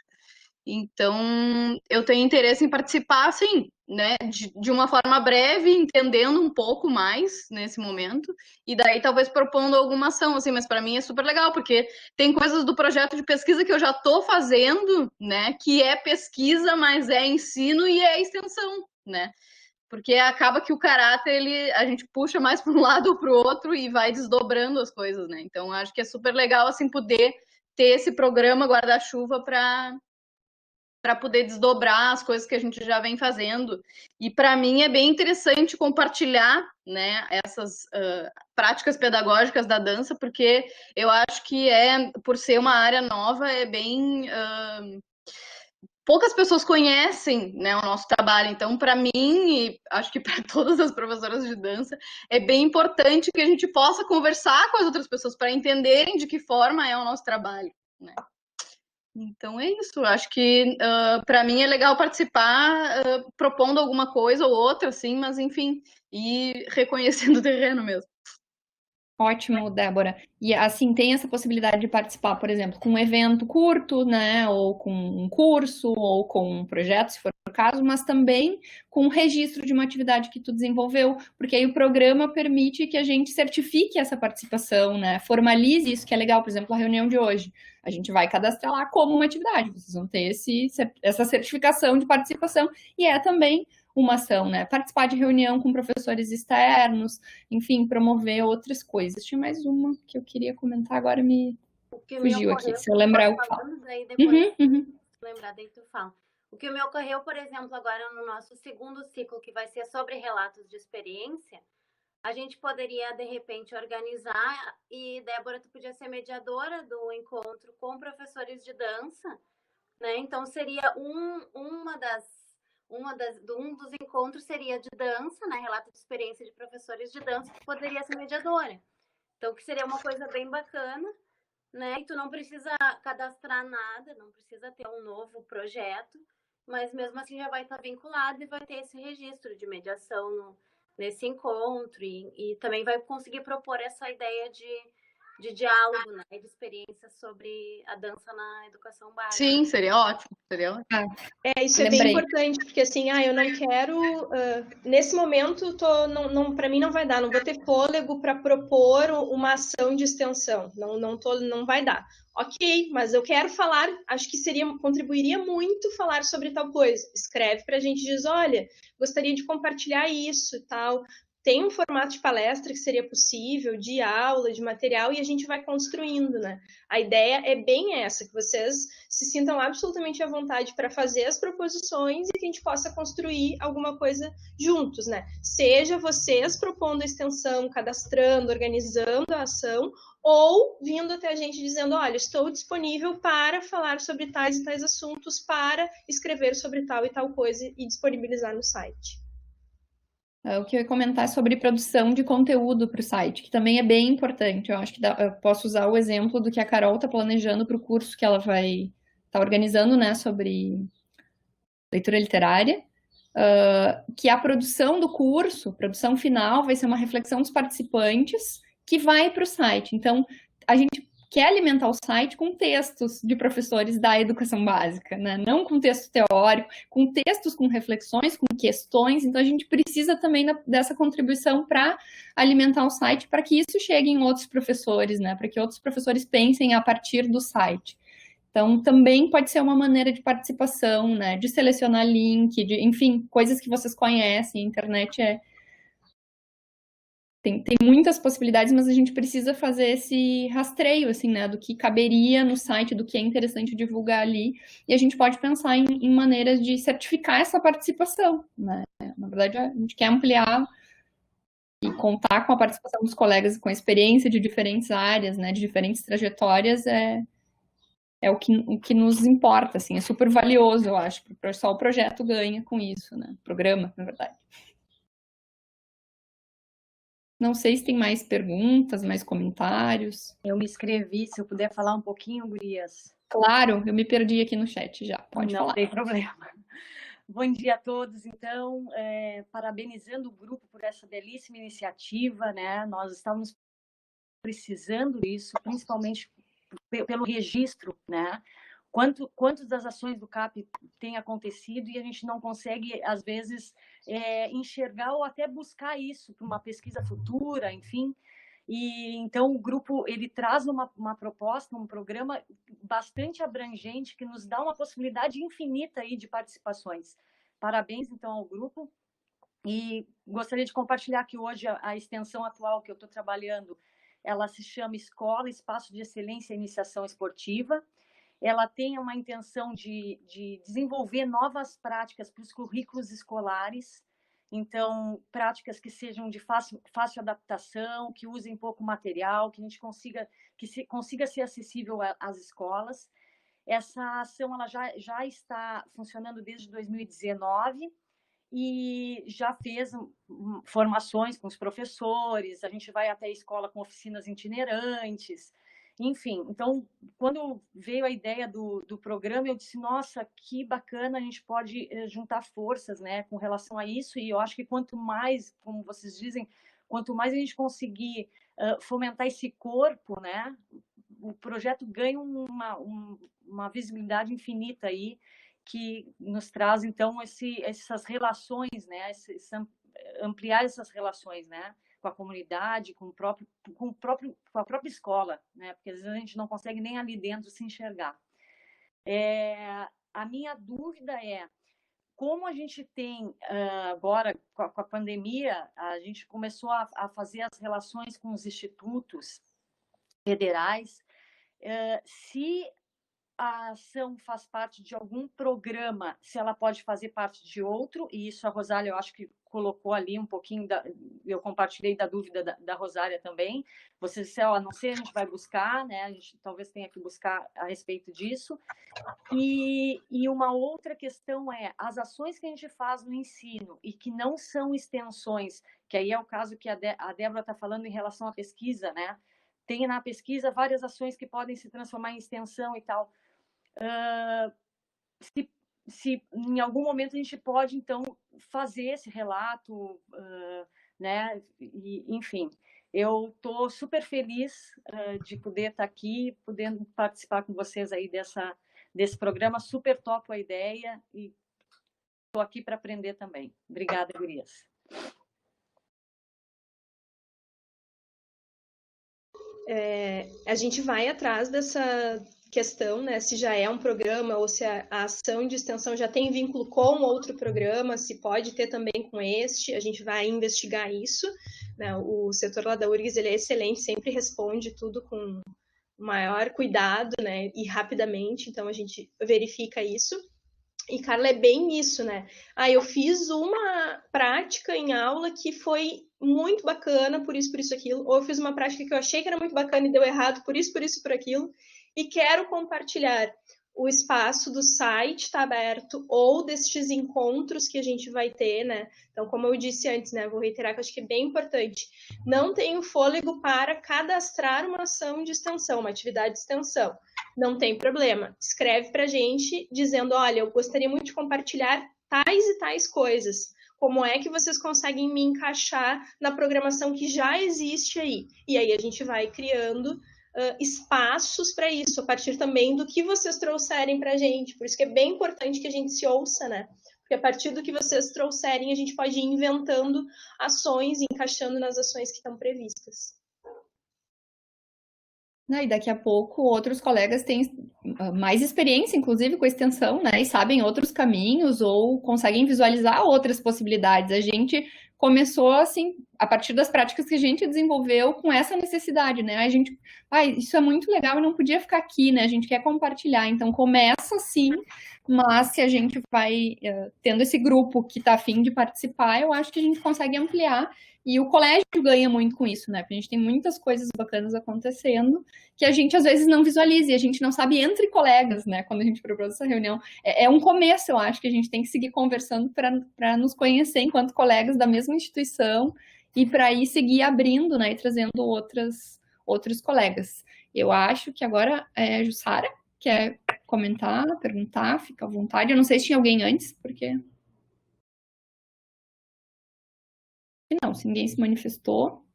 Então, eu tenho interesse em participar, sim, né, de uma forma breve, entendendo um pouco mais nesse momento, e daí talvez propondo alguma ação, assim, mas para mim é super legal, porque tem coisas do projeto de pesquisa que eu já estou fazendo, né, que é pesquisa, mas é ensino e é extensão, né, porque acaba que o caráter, a gente puxa mais para um lado ou para o outro e vai desdobrando as coisas, né, então acho que é super legal, assim, poder ter esse programa guarda-chuva para poder desdobrar as coisas que a gente já vem fazendo. E para mim é bem interessante compartilhar, né, essas práticas pedagógicas da dança, porque eu acho que por ser uma área nova, é bem... poucas pessoas conhecem, né, o nosso trabalho. Então, para mim, e acho que para todas as professoras de dança, é bem importante que a gente possa conversar com as outras pessoas para entenderem de que forma é o nosso trabalho, né? Então é isso, acho que para mim é legal participar propondo alguma coisa ou outra, assim, mas enfim, e reconhecendo o terreno mesmo. Ótimo, Débora. E assim, tem essa possibilidade de participar, por exemplo, com um evento curto, né, ou com um curso, ou com um projeto, se for o caso, mas também com um registro de uma atividade que tu desenvolveu, porque aí o programa permite que a gente certifique essa participação, né, formalize isso, que é legal, por exemplo, a reunião de hoje. A gente vai cadastrar lá como uma atividade, vocês vão ter essa certificação de participação, e é também uma ação, né? Participar de reunião com professores externos, enfim, promover outras coisas. Tinha mais uma que eu queria comentar, agora me fugiu aqui. Se eu lembrar, eu falo. Daí depois, se lembrar, daí tu fala. O que me ocorreu, por exemplo, agora no nosso segundo ciclo, que vai ser sobre relatos de experiência, a gente poderia, de repente, organizar, e Débora, tu podia ser mediadora do encontro com professores de dança, né? Então, seria um dos encontros seria de dança, né? Relato de experiência de professores de dança, que poderia ser mediadora. Então, que seria uma coisa bem bacana, né? E tu não precisa cadastrar nada, não precisa ter um novo projeto, mas mesmo assim já vai estar vinculado e vai ter esse registro de mediação nesse encontro, e também vai conseguir propor essa ideia de diálogo, né? De experiência sobre a dança na educação básica. Sim, seria ótimo, seria ótimo. Isso é bem importante, porque assim, eu não quero, nesse momento, para mim não vai dar, não vou ter fôlego para propor uma ação de extensão, não vai dar. Ok, mas eu quero falar, acho que contribuiria muito falar sobre tal coisa. Escreve para a gente, diz, olha, gostaria de compartilhar isso e tal. Tem um formato de palestra que seria possível, de aula, de material, e a gente vai construindo, né? A ideia é bem essa, que vocês se sintam absolutamente à vontade para fazer as proposições e que a gente possa construir alguma coisa juntos, né? Seja vocês propondo a extensão, cadastrando, organizando a ação, ou vindo até a gente dizendo, olha, estou disponível para falar sobre tais e tais assuntos, para escrever sobre tal e tal coisa e disponibilizar no site. O que eu ia comentar é sobre produção de conteúdo para o site, que também é bem importante. Eu acho que eu posso usar o exemplo do que a Carol está planejando para o curso que ela vai estar organizando, né, sobre leitura literária, que a produção do curso, produção final, vai ser uma reflexão dos participantes que vai para o site. Então, a gente quer alimentar o site com textos de professores da educação básica, né? Não com texto teórico, com textos com reflexões, com questões. Então, a gente precisa também dessa contribuição para alimentar o site, para que isso chegue em outros professores, né? Para que outros professores pensem a partir do site. Então, também pode ser uma maneira de participação, né? De selecionar link, enfim, coisas que vocês conhecem. A internet tem muitas possibilidades, mas a gente precisa fazer esse rastreio, assim, né, do que caberia no site, do que é interessante divulgar ali, e a gente pode pensar em maneiras de certificar essa participação, né? Na verdade, a gente quer ampliar e contar com a participação dos colegas com experiência de diferentes áreas, né, de diferentes trajetórias, é o que nos importa, assim, é super valioso, eu acho, só o projeto ganha com isso, né, o programa, na verdade. Não sei se tem mais perguntas, mais comentários. Eu me inscrevi, se eu puder falar um pouquinho, gurias. Claro, eu me perdi aqui no chat já, pode falar. Não tem problema. Bom dia a todos, então, parabenizando o grupo por essa belíssima iniciativa, né? Nós estamos precisando disso, principalmente pelo registro, né? Quantas das ações do CAP têm acontecido e a gente não consegue, às vezes, enxergar ou até buscar isso para uma pesquisa futura, enfim. E então o grupo ele traz uma proposta, um programa bastante abrangente que nos dá uma possibilidade infinita aí de participações. Parabéns, então, ao grupo. E gostaria de compartilhar que hoje a extensão atual que eu estou trabalhando, ela se chama Escola, Espaço de Excelência e Iniciação Esportiva. Ela tem uma intenção de desenvolver novas práticas para os currículos escolares, então, práticas que sejam de fácil adaptação, que usem pouco material, que a gente consiga ser acessível às escolas. Essa ação ela já está funcionando desde 2019 e já fez formações com os professores, a gente vai até a escola com oficinas itinerantes. Enfim, então, quando veio a ideia do programa, eu disse, nossa, que bacana, a gente pode juntar forças, né, com relação a isso, e eu acho que quanto mais, como vocês dizem, quanto mais a gente conseguir fomentar esse corpo, né, o projeto ganha uma visibilidade infinita aí, que nos traz, então, essas relações, né, ampliar essas relações, né, com a comunidade, com a própria escola, né? Porque às vezes a gente não consegue nem ali dentro se enxergar. A minha dúvida é como a gente tem agora com a pandemia, a gente começou a fazer as relações com os institutos federais, se a ação faz parte de algum programa, se ela pode fazer parte de outro, e isso a Rosália, eu acho que colocou ali um pouquinho, eu compartilhei da dúvida da Rosália também. Você disse, ó, não sei, a gente vai buscar, né? A gente talvez tenha que buscar a respeito disso. E uma outra questão é as ações que a gente faz no ensino e que não são extensões, que aí é o caso que a Débora está falando em relação à pesquisa, né? Tem na pesquisa várias ações que podem se transformar em extensão e tal. Se em algum momento a gente pode, então, fazer esse relato, né? E, enfim, eu estou super feliz de poder estar aqui, podendo participar com vocês aí desse programa, super topo a ideia e estou aqui para aprender também. Obrigada, gurias. A gente vai atrás dessa questão, né, se já é um programa ou se a ação de extensão já tem vínculo com outro programa, se pode ter também com este, a gente vai investigar isso, né, o setor lá da URGS, ele é excelente, sempre responde tudo com maior cuidado, né, e rapidamente, então a gente verifica isso. E, Carla, é bem isso, né? Eu fiz uma prática em aula que foi muito bacana, por isso, aquilo. Ou eu fiz uma prática que eu achei que era muito bacana e deu errado, por isso, por aquilo. E quero compartilhar. O espaço do site está aberto, ou destes encontros que a gente vai ter, né? Então, como eu disse antes, né? Vou reiterar que eu acho que é bem importante. Não tenho fôlego para cadastrar uma ação de extensão, uma atividade de extensão. Não tem problema. Escreve para a gente dizendo, olha, eu gostaria muito de compartilhar tais e tais coisas. Como é que vocês conseguem me encaixar na programação que já existe aí? E aí a gente vai criando espaços para isso, a partir também do que vocês trouxerem para a gente. Por isso que é bem importante que a gente se ouça, né? Porque a partir do que vocês trouxerem, a gente pode ir inventando ações, encaixando nas ações que estão previstas. E daqui a pouco outros colegas têm mais experiência, inclusive, com a extensão, né? E sabem outros caminhos ou conseguem visualizar outras possibilidades. A gente começou, assim, a partir das práticas que a gente desenvolveu com essa necessidade, né? A gente, isso é muito legal e não podia ficar aqui, né? A gente quer compartilhar. Então, começa assim, mas se a gente vai tendo esse grupo que está a fim de participar, eu acho que a gente consegue ampliar. E o colégio ganha muito com isso, né? Porque a gente tem muitas coisas bacanas acontecendo que a gente, às vezes, não visualiza. E a gente não sabe entre colegas, né? Quando a gente propôs essa reunião. É um começo, eu acho, que a gente tem que seguir conversando para nos conhecer enquanto colegas da mesma instituição e para ir seguir abrindo, né? E trazendo outros colegas. Eu acho que agora a Jussara quer comentar, perguntar, fica à vontade. Eu não sei se tinha alguém antes, porque... Não, se ninguém se manifestou.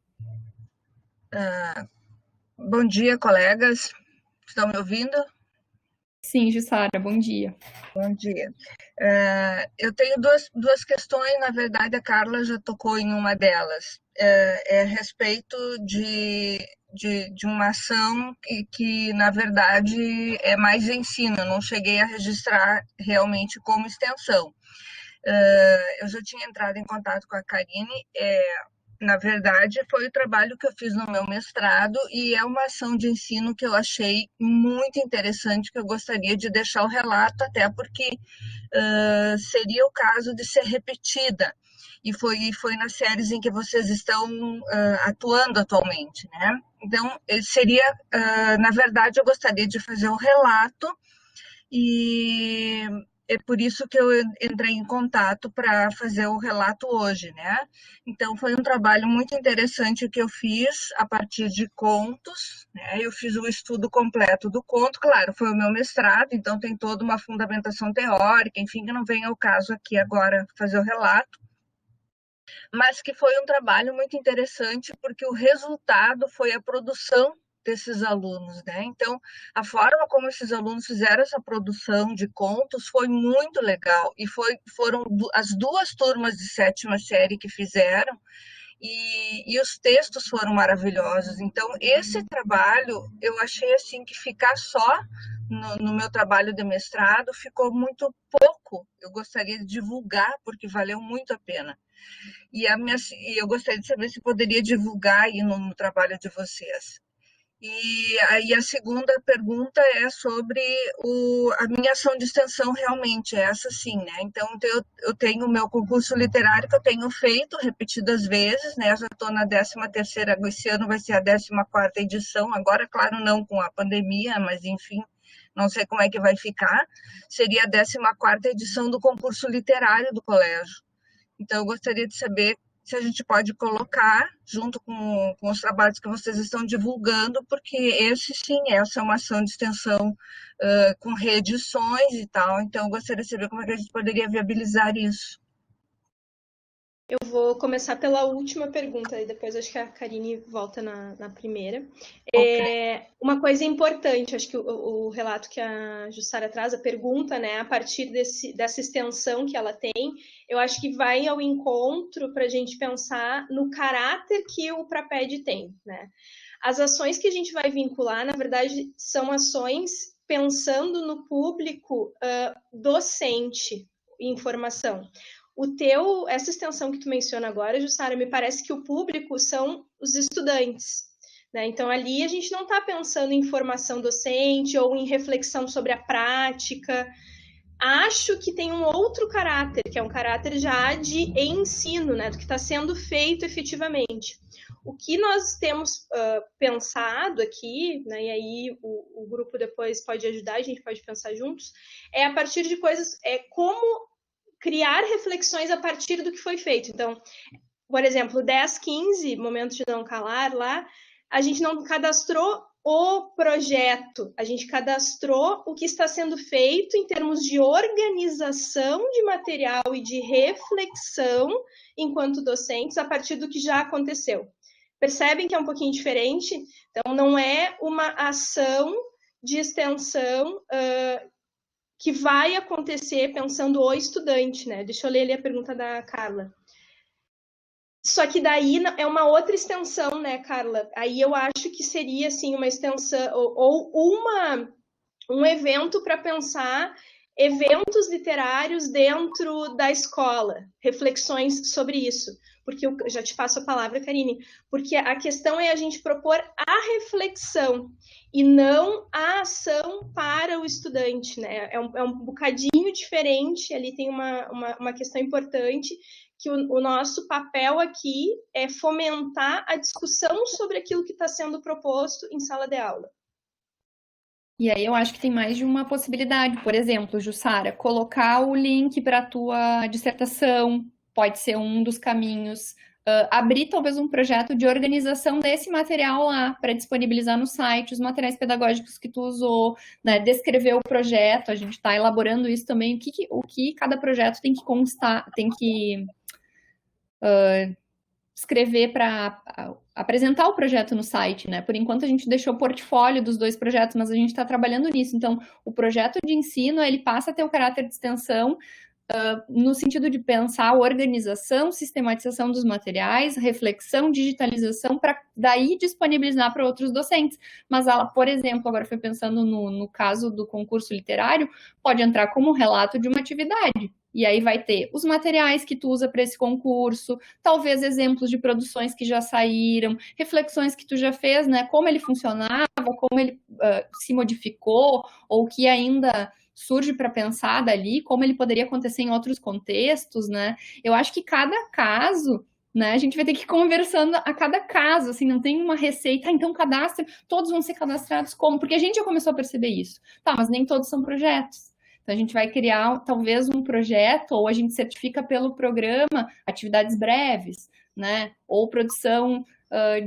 Bom dia, colegas. Estão me ouvindo? Sim, Jussara, bom dia. Bom dia. Eu tenho duas questões, na verdade a Carla já tocou em uma delas. É a respeito de uma ação que, na verdade, é mais ensino. Eu não cheguei a registrar realmente como extensão. Eu já tinha entrado em contato com a Karine, na verdade foi o trabalho que eu fiz no meu mestrado e é uma ação de ensino que eu achei muito interessante, que eu gostaria de deixar o relato, até porque seria o caso de ser repetida, e foi nas séries em que vocês estão atuando atualmente, né? Então, seria, na verdade, eu gostaria de fazer um relato e... É por isso que eu entrei em contato para fazer o relato hoje, né? Então, foi um trabalho muito interessante que eu fiz a partir de contos, né? Eu fiz o estudo completo do conto, claro, foi o meu mestrado, então tem toda uma fundamentação teórica, enfim, que não vem ao caso aqui agora fazer o relato, mas que foi um trabalho muito interessante porque o resultado foi a produção desses alunos, né? Então, a forma como esses alunos fizeram essa produção de contos foi muito legal, e foram as duas turmas de 7ª série que fizeram, e os textos foram maravilhosos. Então, esse trabalho, eu achei assim que ficar só no meu trabalho de mestrado ficou muito pouco. Eu gostaria de divulgar, porque valeu muito a pena. E eu gostaria de saber se poderia divulgar aí no trabalho de vocês. E aí a segunda pergunta é sobre a minha ação de extensão, realmente, essa sim, né? Então, eu tenho o meu concurso literário que eu tenho feito repetidas vezes, né? Já estou na 13ª, esse ano vai ser a 14ª edição, agora, claro, não com a pandemia, mas enfim, não sei como é que vai ficar. Seria a 14ª edição do concurso literário do colégio. Então, eu gostaria de saber se a gente pode colocar junto com os trabalhos que vocês estão divulgando, porque essa é uma ação de extensão com reedições e tal, então eu gostaria de saber como é que a gente poderia viabilizar isso. Eu vou começar pela última pergunta, e depois acho que a Karine volta na primeira. Okay. Uma coisa importante, acho que o relato que a Jussara traz, a pergunta, né, a partir dessa extensão que ela tem, eu acho que vai ao encontro para a gente pensar no caráter que o Praped tem, né? As ações que a gente vai vincular, na verdade, são ações pensando no público docente em formação. Essa extensão que tu menciona agora, Jussara, me parece que o público são os estudantes, né? Então, ali a gente não está pensando em formação docente ou em reflexão sobre a prática. Acho que tem um outro caráter, que é um caráter já de ensino, né? Do que está sendo feito efetivamente. O que nós temos pensado aqui, né? E aí o grupo depois pode ajudar, a gente pode pensar juntos, é a partir de coisas, como criar reflexões a partir do que foi feito. Então, por exemplo, 10, 15, Momento de Não Calar, lá, a gente não cadastrou o projeto, a gente cadastrou o que está sendo feito em termos de organização de material e de reflexão enquanto docentes a partir do que já aconteceu. Percebem que é um pouquinho diferente? Então, não é uma ação de extensão que vai acontecer pensando o estudante, né? Deixa eu ler ali a pergunta da Carla. Só que daí é uma outra extensão, né, Carla? Aí eu acho que seria, assim, uma extensão ou um evento para pensar eventos literários dentro da escola, reflexões sobre isso. Porque eu já te passo a palavra, Karine, porque a questão é a gente propor a reflexão e não a ação para o estudante, né? É um bocadinho diferente, ali tem uma questão importante, que o nosso papel aqui é fomentar a discussão sobre aquilo que está sendo proposto em sala de aula. E aí eu acho que tem mais de uma possibilidade. Por exemplo, Jussara, colocar o link para a tua dissertação pode ser um dos caminhos. Abrir talvez um projeto de organização desse material lá para disponibilizar no site, os materiais pedagógicos que tu usou, né? Descrever o projeto, a gente está elaborando isso também, o que cada projeto tem que constar, tem que escrever para apresentar o projeto no site, né? Por enquanto a gente deixou o portfólio dos 2 projetos, mas a gente está trabalhando nisso. Então, o projeto de ensino, ele passa a ter o caráter de extensão no sentido de pensar a organização, sistematização dos materiais, reflexão, digitalização, para daí disponibilizar para outros docentes. Mas ela, por exemplo, agora foi pensando no caso do concurso literário, pode entrar como relato de uma atividade. E aí vai ter os materiais que tu usa para esse concurso, talvez exemplos de produções que já saíram, reflexões que tu já fez, né? Como ele funcionava, como ele se modificou, ou que ainda surge para pensar dali, como ele poderia acontecer em outros contextos, né? Eu acho que cada caso, né, a gente vai ter que ir conversando a cada caso, assim, não tem uma receita, então cadastre, todos vão ser cadastrados como? Porque a gente já começou a perceber isso. Tá, mas nem todos são projetos. Então, a gente vai criar, talvez, um projeto, ou a gente certifica pelo programa atividades breves, né? Ou produção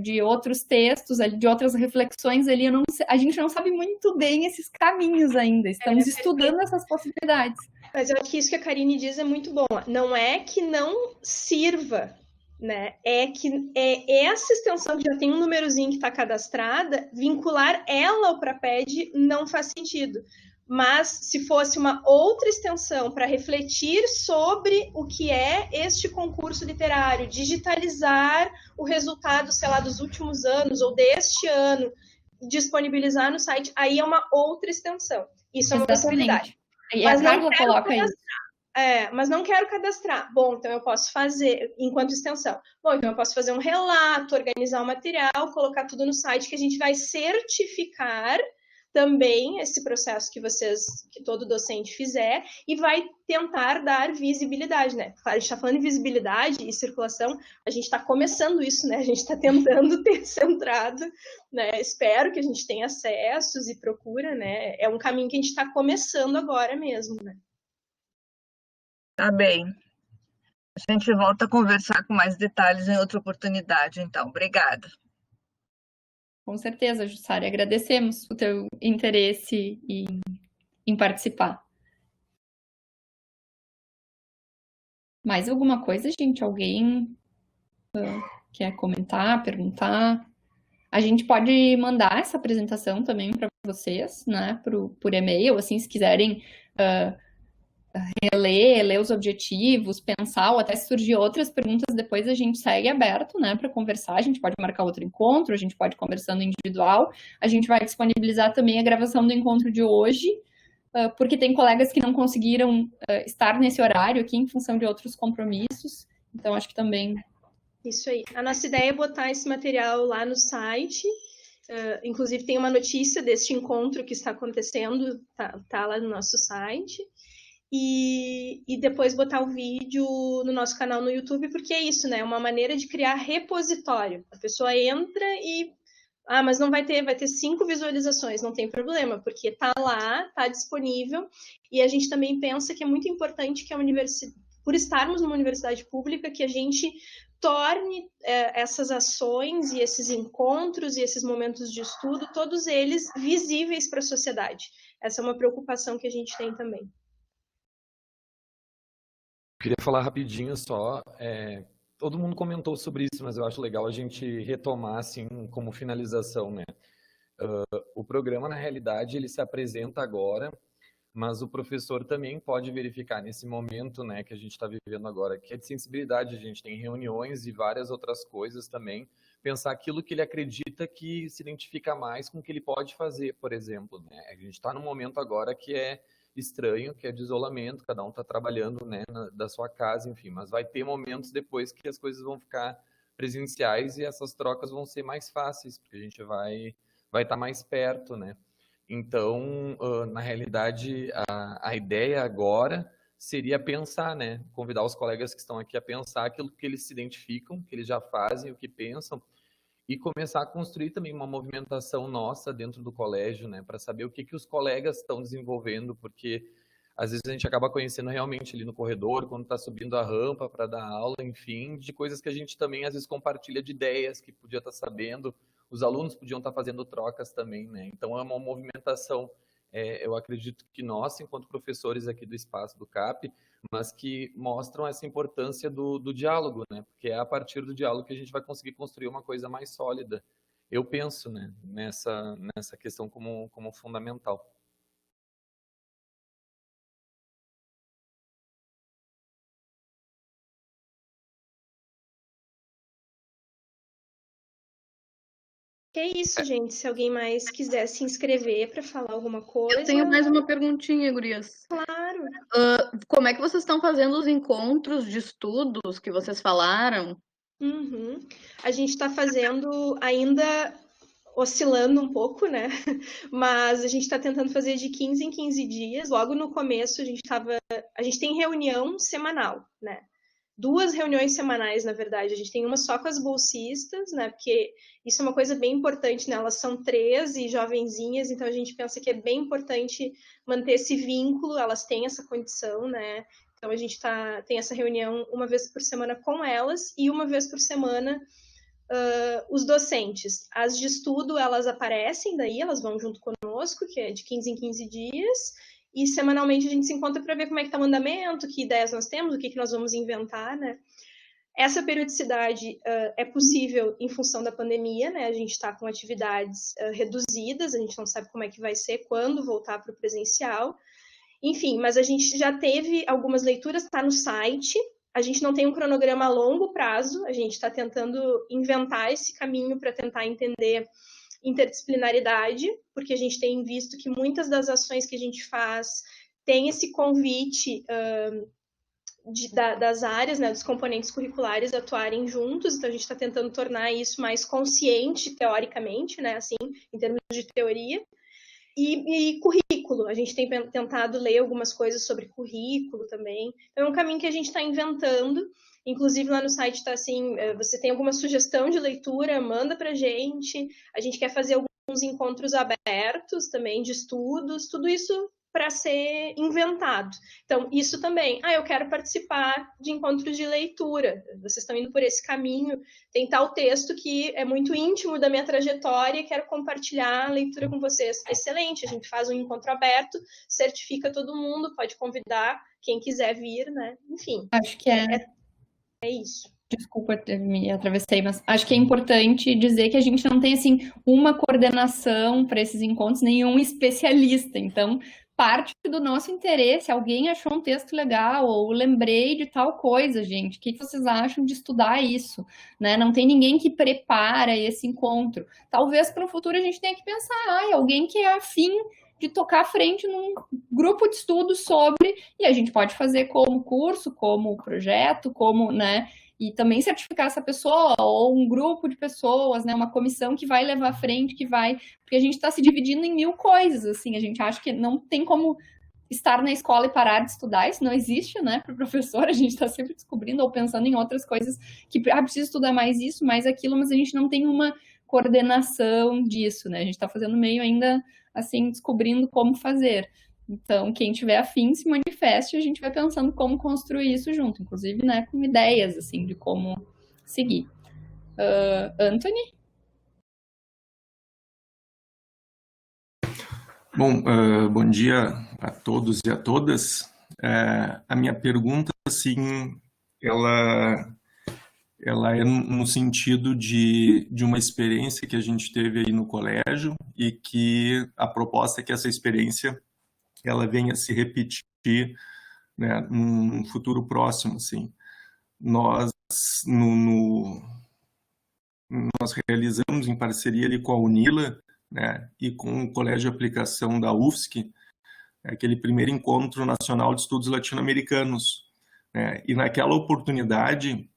de outros textos, de outras reflexões ali. A gente não sabe muito bem esses caminhos ainda. Estamos estudando essas possibilidades. Mas eu acho que isso que a Karine diz é muito bom. Não é que não sirva, né? É que essa extensão que já tem um númerozinho que está cadastrada, vincular ela ao Praped não faz sentido. Mas se fosse uma outra extensão para refletir sobre o que é este concurso literário, digitalizar o resultado, sei lá, dos últimos anos ou deste ano, disponibilizar no site, aí é uma outra extensão. Isso é uma possibilidade. E a Carla coloca isso. mas não quero cadastrar. Bom, então eu posso fazer, enquanto extensão. Bom, então eu posso fazer um relato, organizar o material, colocar tudo no site, que a gente vai certificar também esse processo que todo docente fizer, e vai tentar dar visibilidade, né? Claro, a gente está falando de visibilidade e circulação, a gente está começando isso, né? A gente está tentando ter centrado, né? Espero que a gente tenha acessos e procura, né? É um caminho que a gente está começando agora mesmo, né? Tá bem. A gente volta a conversar com mais detalhes em outra oportunidade, então. Obrigada. Com certeza, Jussara. Agradecemos o teu interesse em participar. Mais alguma coisa, gente? Alguém quer comentar, perguntar? A gente pode mandar essa apresentação também para vocês, né? Por e-mail, assim, se quiserem ler os objetivos, pensar, ou até se surgir outras perguntas, depois a gente segue aberto, né, para conversar. A gente pode marcar outro encontro, a gente pode ir conversando individual. A gente vai disponibilizar também a gravação do encontro de hoje, porque tem colegas que não conseguiram estar nesse horário aqui em função de outros compromissos. Então, acho que também... Isso aí. A nossa ideia é botar esse material lá no site. Inclusive, tem uma notícia deste encontro que está acontecendo, tá lá no nosso site. E depois botar o vídeo no nosso canal no YouTube, porque é isso, né? É uma maneira de criar repositório. A pessoa entra e... mas não vai ter 5 visualizações, não tem problema, porque tá lá, tá disponível, e a gente também pensa que é muito importante que por estarmos numa universidade pública, que a gente torne essas ações e esses encontros e esses momentos de estudo, todos eles visíveis para a sociedade. Essa é uma preocupação que a gente tem também. Queria falar rapidinho só, todo mundo comentou sobre isso, mas eu acho legal a gente retomar, assim, como finalização, né? O programa, na realidade, ele se apresenta agora, mas o professor também pode verificar nesse momento, né, que a gente está vivendo agora, que é de sensibilidade, a gente tem reuniões e várias outras coisas também, pensar aquilo que ele acredita que se identifica mais com o que ele pode fazer, por exemplo, né? A gente está num momento agora que é estranho, que é de isolamento, cada um está trabalhando, né, da sua casa, enfim, mas vai ter momentos depois que as coisas vão ficar presenciais e essas trocas vão ser mais fáceis, porque a gente vai estar mais perto, né? Então, na realidade, a ideia agora seria pensar, né, convidar os colegas que estão aqui a pensar aquilo que eles se identificam, que eles já fazem, o que pensam, e começar a construir também uma movimentação nossa dentro do colégio, né, para saber o que os colegas estão desenvolvendo, porque às vezes a gente acaba conhecendo realmente ali no corredor, quando está subindo a rampa para dar aula, enfim, de coisas que a gente também às vezes compartilha de ideias que podia estar sabendo, os alunos podiam estar fazendo trocas também, né, então é uma movimentação, eu acredito que nós, enquanto professores aqui do espaço do CAP, mas que mostram essa importância do diálogo, né? Porque é a partir do diálogo que a gente vai conseguir construir uma coisa mais sólida. Eu penso, né, nessa questão como fundamental. É isso, gente. Se alguém mais quiser se inscrever para falar alguma coisa... Eu tenho mais uma perguntinha, gurias. Claro. Como é que vocês estão fazendo os encontros de estudos que vocês falaram? A gente está fazendo ainda oscilando um pouco, né? Mas a gente está tentando fazer de 15 em 15 dias. Logo no começo a gente tem reunião semanal, né? 2 reuniões semanais, na verdade. A gente tem uma só com as bolsistas, né? Porque isso é uma coisa bem importante, né? Elas são 13 jovenzinhas, então a gente pensa que é bem importante manter esse vínculo, elas têm essa condição, né? Então a gente tem essa reunião uma vez por semana com elas e uma vez por semana os docentes. As de estudo, elas aparecem daí, elas vão junto conosco, que é de 15 em 15 dias, e semanalmente a gente se encontra para ver como é que está o andamento, que ideias nós temos, o que nós vamos inventar, né? Essa periodicidade é possível em função da pandemia, né? A gente está com atividades reduzidas, a gente não sabe como é que vai ser quando voltar para o presencial. Enfim, mas a gente já teve algumas leituras, está no site. A gente não tem um cronograma a longo prazo, a gente está tentando inventar esse caminho para tentar entender interdisciplinaridade, porque a gente tem visto que muitas das ações que a gente faz tem esse convite das áreas, né, dos componentes curriculares atuarem juntos, então a gente está tentando tornar isso mais consciente, teoricamente, né, assim, em termos de teoria. E currículo, a gente tem tentado ler algumas coisas sobre currículo também. Então, é um caminho que a gente está inventando. Inclusive, lá no site está assim, você tem alguma sugestão de leitura, manda para a gente quer fazer alguns encontros abertos também, de estudos, tudo isso para ser inventado. Então, isso também. Eu quero participar de encontros de leitura. Vocês estão indo por esse caminho. Tem tal texto que é muito íntimo da minha trajetória e quero compartilhar a leitura com vocês. Excelente, a gente faz um encontro aberto, certifica todo mundo, pode convidar quem quiser vir, né? Enfim. Acho que é isso. Desculpa, me atravessei, mas acho que é importante dizer que a gente não tem, assim, uma coordenação para esses encontros, nenhum especialista. Então, parte do nosso interesse, alguém achou um texto legal, ou lembrei de tal coisa, gente, o que vocês acham de estudar isso? Né? Não tem ninguém que prepara esse encontro. Talvez para o futuro a gente tenha que pensar, alguém que é afim de tocar à frente num grupo de estudos sobre, e a gente pode fazer como curso, como projeto, como, né, e também certificar essa pessoa, ou um grupo de pessoas, né, uma comissão que vai levar à frente, porque a gente está se dividindo em 1000 coisas, assim, a gente acha que não tem como estar na escola e parar de estudar, isso não existe, né, para o professor, a gente está sempre descobrindo ou pensando em outras coisas, que precisa estudar mais isso, mais aquilo, mas a gente não tem uma coordenação disso, né, a gente está fazendo meio ainda, assim, descobrindo como fazer. Então, quem tiver afim, se manifeste, a gente vai pensando como construir isso junto, inclusive, né, com ideias, assim, de como seguir. Anthony? Bom, bom dia a todos e a todas. A minha pergunta, assim, ela é no sentido de uma experiência que a gente teve aí no colégio e que a proposta é que essa experiência ela venha se repetir, né, num futuro próximo, assim. Nós realizamos em parceria ali com a UNILA, né, e com o Colégio de Aplicação da UFSC, aquele primeiro encontro nacional de estudos latino-americanos, né, e naquela oportunidade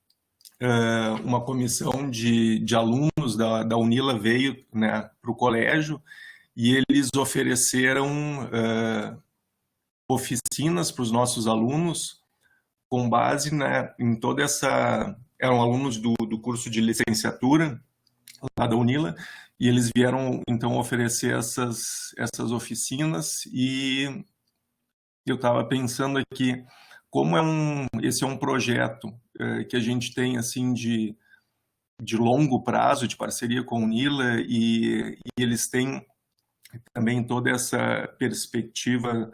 uma comissão de alunos da UNILA veio, né, para o colégio e eles ofereceram oficinas para os nossos alunos com base, né, em toda essa... Eram alunos do curso de licenciatura lá da UNILA e eles vieram, então, oferecer essas oficinas e eu estava pensando aqui como esse é um projeto que a gente tem, assim, de longo prazo, de parceria com a UNILA e eles têm também toda essa perspectiva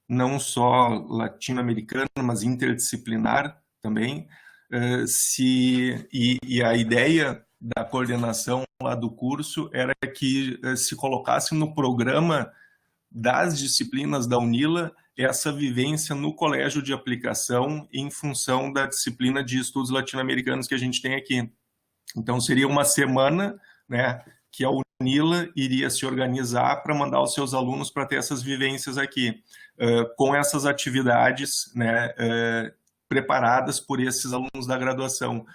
não só latino-americana, mas interdisciplinar também. E a ideia da coordenação lá do curso era que se colocasse no programa das disciplinas da UNILA essa vivência no colégio de aplicação em função da disciplina de estudos latino-americanos que a gente tem aqui. Então, seria uma semana, né, que a UNILA iria se organizar para mandar os seus alunos para ter essas vivências aqui, com essas atividades, né, preparadas por esses alunos da graduação.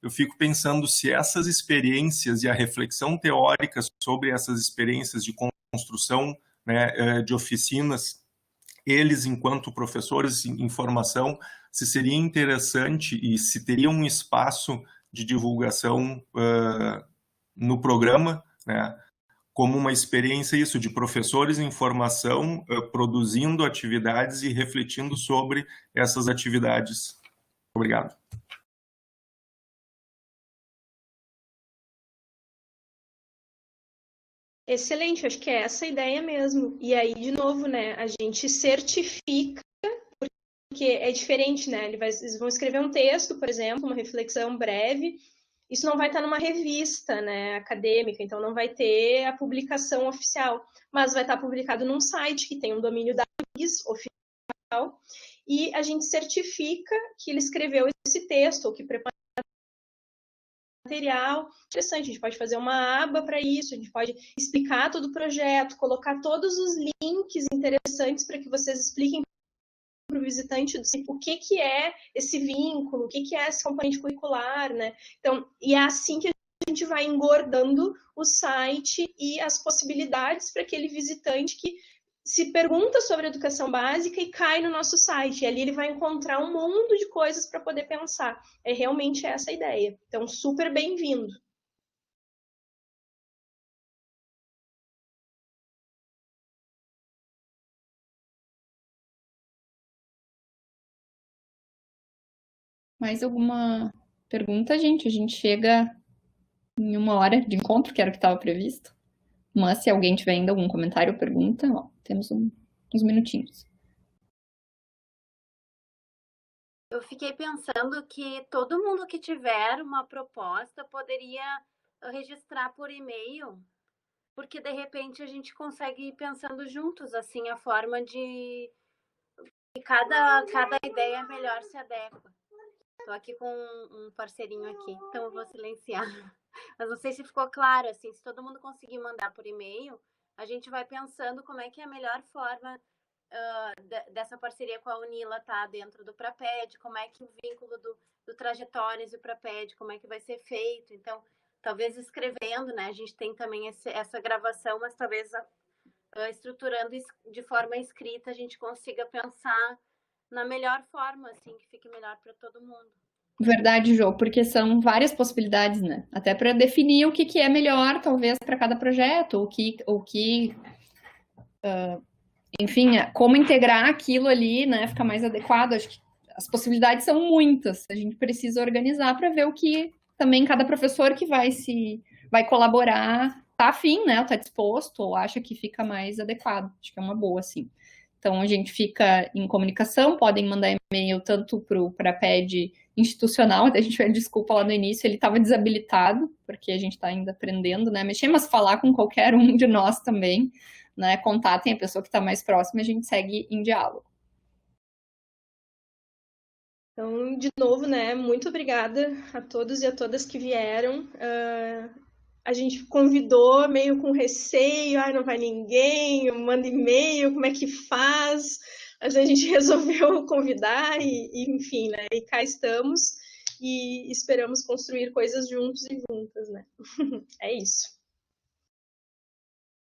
Eu fico pensando se essas experiências e a reflexão teórica sobre essas experiências de construção, né, de oficinas, eles, enquanto professores em formação, se seria interessante e se teria um espaço de divulgação no programa, né, como uma experiência isso de professores em formação produzindo atividades e refletindo sobre essas atividades. Obrigado. Excelente, acho que é essa a ideia mesmo. E aí, de novo, né, a gente certifica, porque é diferente, né? Eles vão escrever um texto, por exemplo, uma reflexão breve. Isso não vai estar numa revista, né, acadêmica, então não vai ter a publicação oficial, mas vai estar publicado num site que tem um domínio da UFSC oficial, e a gente certifica que ele escreveu esse texto, ou que preparou material. Interessante, a gente pode fazer uma aba para isso, a gente pode explicar todo o projeto, colocar todos os links interessantes para que vocês expliquem para o o visitante o que é esse vínculo, o que é esse componente curricular, né? Então, e é assim que a gente vai engordando o site e as possibilidades para aquele visitante que se pergunta sobre educação básica e cai no nosso site. E ali ele vai encontrar um mundo de coisas para poder pensar. É realmente essa a ideia. Então, super bem-vindo. Mais alguma pergunta, gente? A gente chega em 1 hora de encontro, que era o que estava previsto. Mas se alguém tiver ainda algum comentário ou pergunta, ó, temos uns minutinhos. Eu fiquei pensando que todo mundo que tiver uma proposta poderia registrar por e-mail, porque de repente a gente consegue ir pensando juntos, assim, a forma de que cada ideia melhor se adequa. Estou aqui com um parceirinho aqui, então eu vou silenciar. Mas não sei se ficou claro, assim, se todo mundo conseguir mandar por e-mail, a gente vai pensando como é que é a melhor forma dessa parceria com a Unila tá dentro do Praped, como é que o vínculo do Trajetórias e o Praped, como é que vai ser feito. Então, talvez escrevendo, né? A gente tem também essa gravação, mas talvez estruturando de forma escrita a gente consiga pensar na melhor forma, assim, que fique melhor para todo mundo. Verdade, Jô, porque são várias possibilidades, né? Até para definir o que é melhor, talvez, para cada projeto, enfim, como integrar aquilo ali, né? Ficar mais adequado. Acho que as possibilidades são muitas. A gente precisa organizar para ver o que também cada professor que vai colaborar tá afim, né? Tá disposto ou acha que fica mais adequado. Acho que é uma boa, assim. Então, a gente fica em comunicação, podem mandar e-mail tanto para o Praped institucional, até a gente pede desculpa lá no início, ele estava desabilitado, porque a gente está ainda aprendendo, né, mexer, mas falar com qualquer um de nós também, né, contatem a pessoa que está mais próxima, a gente segue em diálogo. Então, de novo, né, muito obrigada a todos e a todas que vieram. A gente convidou meio com receio, não vai ninguém, manda e-mail, como é que faz? Mas a gente resolveu convidar e enfim, né? E cá estamos e esperamos construir coisas juntos e juntas, né? É isso.